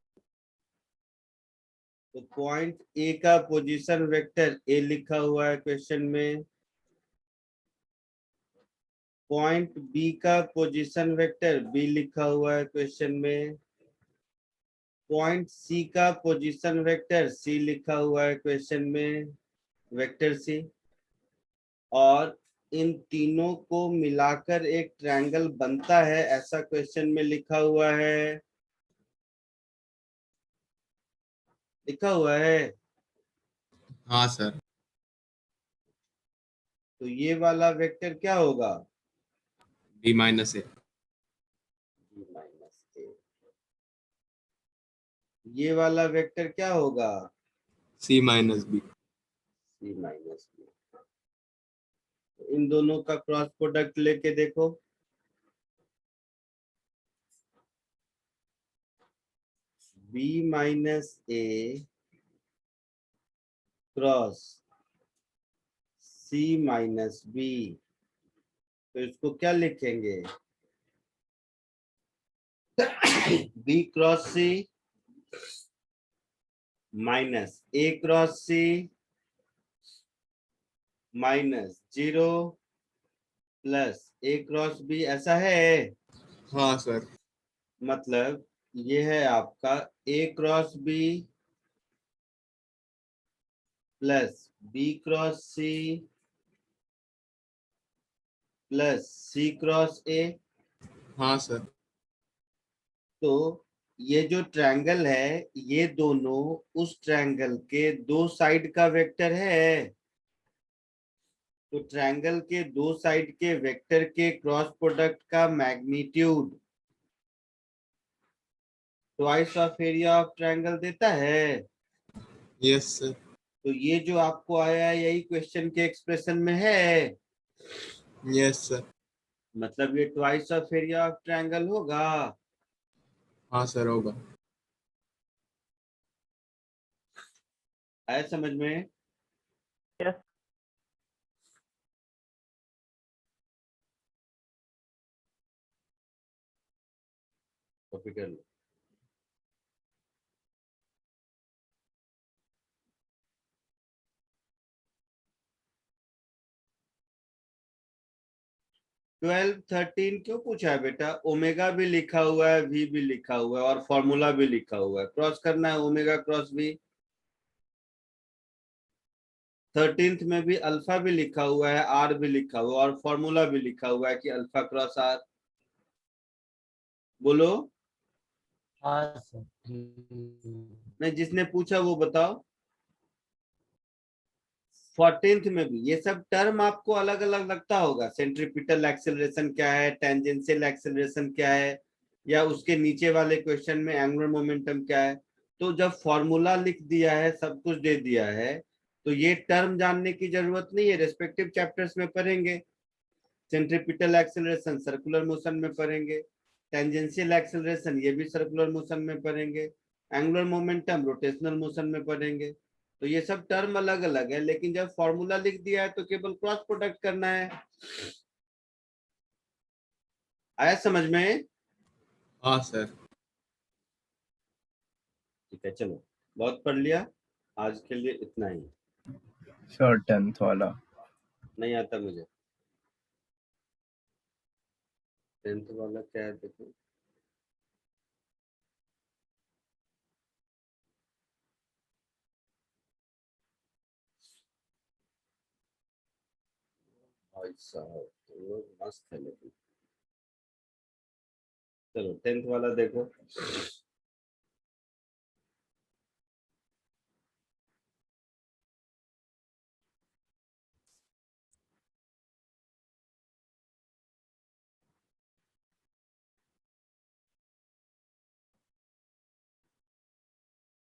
तो पॉइंट ए का पोजीशन वेक्टर ए लिखा हुआ है क्वेश्चन में, पॉइंट बी का पोजीशन वेक्टर बी लिखा हुआ है क्वेश्चन में, पॉइंट सी का पोजीशन वेक्टर सी लिखा हुआ है क्वेश्चन में, वेक्टर सी, और इन तीनों को मिलाकर एक ट्रायंगल बनता है ऐसा क्वेश्चन में लिखा हुआ है। लिखा हुआ है। हाँ सर। तो ये वाला वेक्टर क्या होगा? b minus a। b minus A. ये वाला वेक्टर क्या होगा? c minus b। c minus B. इन दोनों का क्रॉस प्रोडक्ट लेके देखो। b minus A cross c minus B, तो इसको क्या लिखेंगे? B cross C minus A cross C minus 0 plus A cross B, ऐसा है। हाँ सर। मतलब ये है आपका A cross B plus B cross C plus C cross A. हाँ सर। तो ये जो ट्रायंगल है ये दोनों उस ट्रायंगल के दो साइड का वेक्टर है। तो ट्रायंगल के दो साइड के वेक्टर के क्रॉस प्रोडक्ट का magnitude twice of area of triangle देता है। Yes sir. तो ये जो आपको आया यही क्वेश्चन के एक्सप्रेशन में है। Yes sir. मतलब ये twice of area of triangle होगा। हाँ सर होगा। आया समझ में? यस कॉपी कर लो। ट्वेल्व 13 क्यों पूछा है बेटा? ओमेगा भी लिखा हुआ है, वी भी लिखा हुआ है और फॉर्मूला भी लिखा हुआ है। क्रॉस करना है ओमेगा क्रॉस वी। 13th में भी अल्फा भी लिखा हुआ है, आर भी लिखा हुआ है और फॉर्मूला भी लिखा हुआ है कि अल्फा क्रॉस आर। बोलो। हाँ सर। नहीं, जिसने पूछा वो बताओ। 14th में भी ये सब टर्म आपको अलग अलग लगता होगा। सेंट्रीपिटल एक्सेलरेशन क्या है, टेंजेंशियल एक्सेलरेशन क्या है, या उसके नीचे वाले क्वेश्चन में एंगुलर मोमेंटम क्या है। तो जब फॉर्मूला लिख दिया है, सब कुछ दे दिया है, तो ये टर्म जानने की जरूरत नहीं है, रेस्पेक्टिव चैप्टर्स में पढ़ेंगे। सेंट्रीपिटल एक्सेलरेशन सर्कुलर मोशन में पढ़ेंगे, टेंजेंशियल एक्सेलरेशन ये भी सर्कुलर मोशन में पढ़ेंगे, एंगुलर मोमेंटम रोटेशनल मोशन में पढ़ेंगे। तो ये सब टर्म अलग अलग है, लेकिन जब फॉर्मूला लिख दिया है तो केवल क्रॉस प्रोडक्ट करना है। आया समझ में? हाँ सर। ठीक है, चलो बहुत पढ़ लिया, आज के लिए इतना ही। सर 10th वाला नहीं आता मुझे। 10th वाला क्या है देखो। भाई साहब वो मस्त है, लेकिन चलो 10th वाला देखो।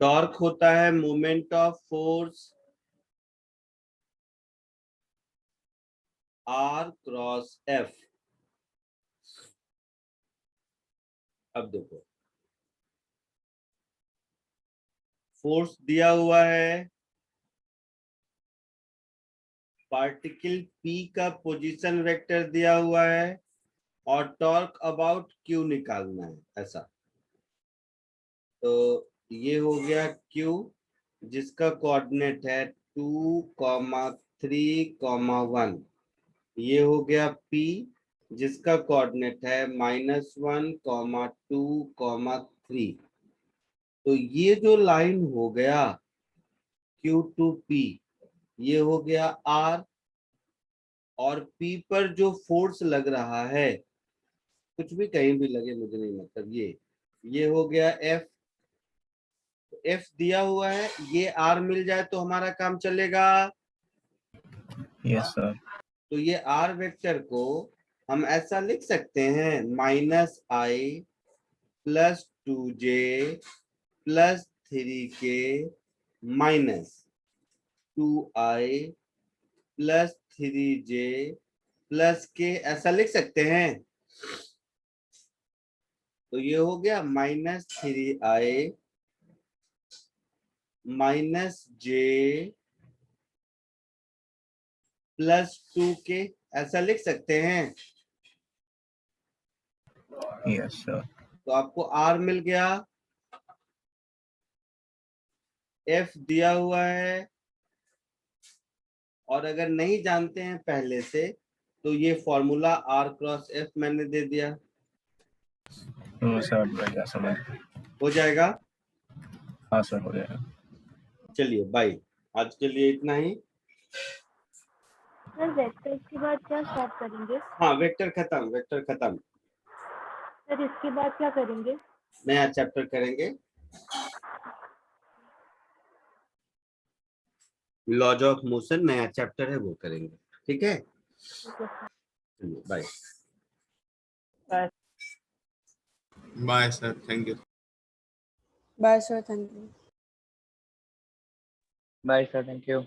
टॉर्क होता है moment of force R cross F. अब देखो, फोर्स दिया हुआ है, पार्टिकल पी का पोजीशन वेक्टर दिया हुआ है और टॉर्क अबाउट क्यू निकालना है, ऐसा। तो ये हो गया क्यू जिसका कोऑर्डिनेट है 2,3,1। ये हो गया पी जिसका कोऑर्डिनेट है -1,2,3। तो ये जो लाइन हो गया Q टू P, ये हो गया R, और P पर जो फोर्स लग रहा है, कुछ भी कहीं भी लगे मुझे नहीं मतलब, ये हो गया F। F दिया हुआ है, ये R मिल जाए तो हमारा काम चलेगा। Yes sir. तो ये R वेक्टर को हम ऐसा लिख सकते हैं -I + 2J + 3K - 2I + 3J + K, ऐसा लिख सकते हैं। तो ये हो गया -3I - J + 2K, ऐसा लिख सकते हैं। Yes sir. तो आपको आर मिल गया, एफ दिया हुआ है, और अगर नहीं जानते हैं पहले से तो ये फॉर्मूला आर क्रॉस एफ मैंने दे दिया, सर मैं क्या समझ। हो जाएगा। हाँ सर हो जाएगा। चलिए बाय, आज के लिए इतना ही। सर वेक्टर्स के बाद क्या स्टार्ट करेंगे? हाँ वेक्टर खत्म, वेक्टर खत्म। सर इसके बाद क्या करेंगे? नया चैप्टर करेंगे, लॉज ऑफ मोशन नया चैप्टर है वो करेंगे, ठीक है। चलिए bye. Bye sir, thank you. Bye sir, thank you. Bye sir, thank you.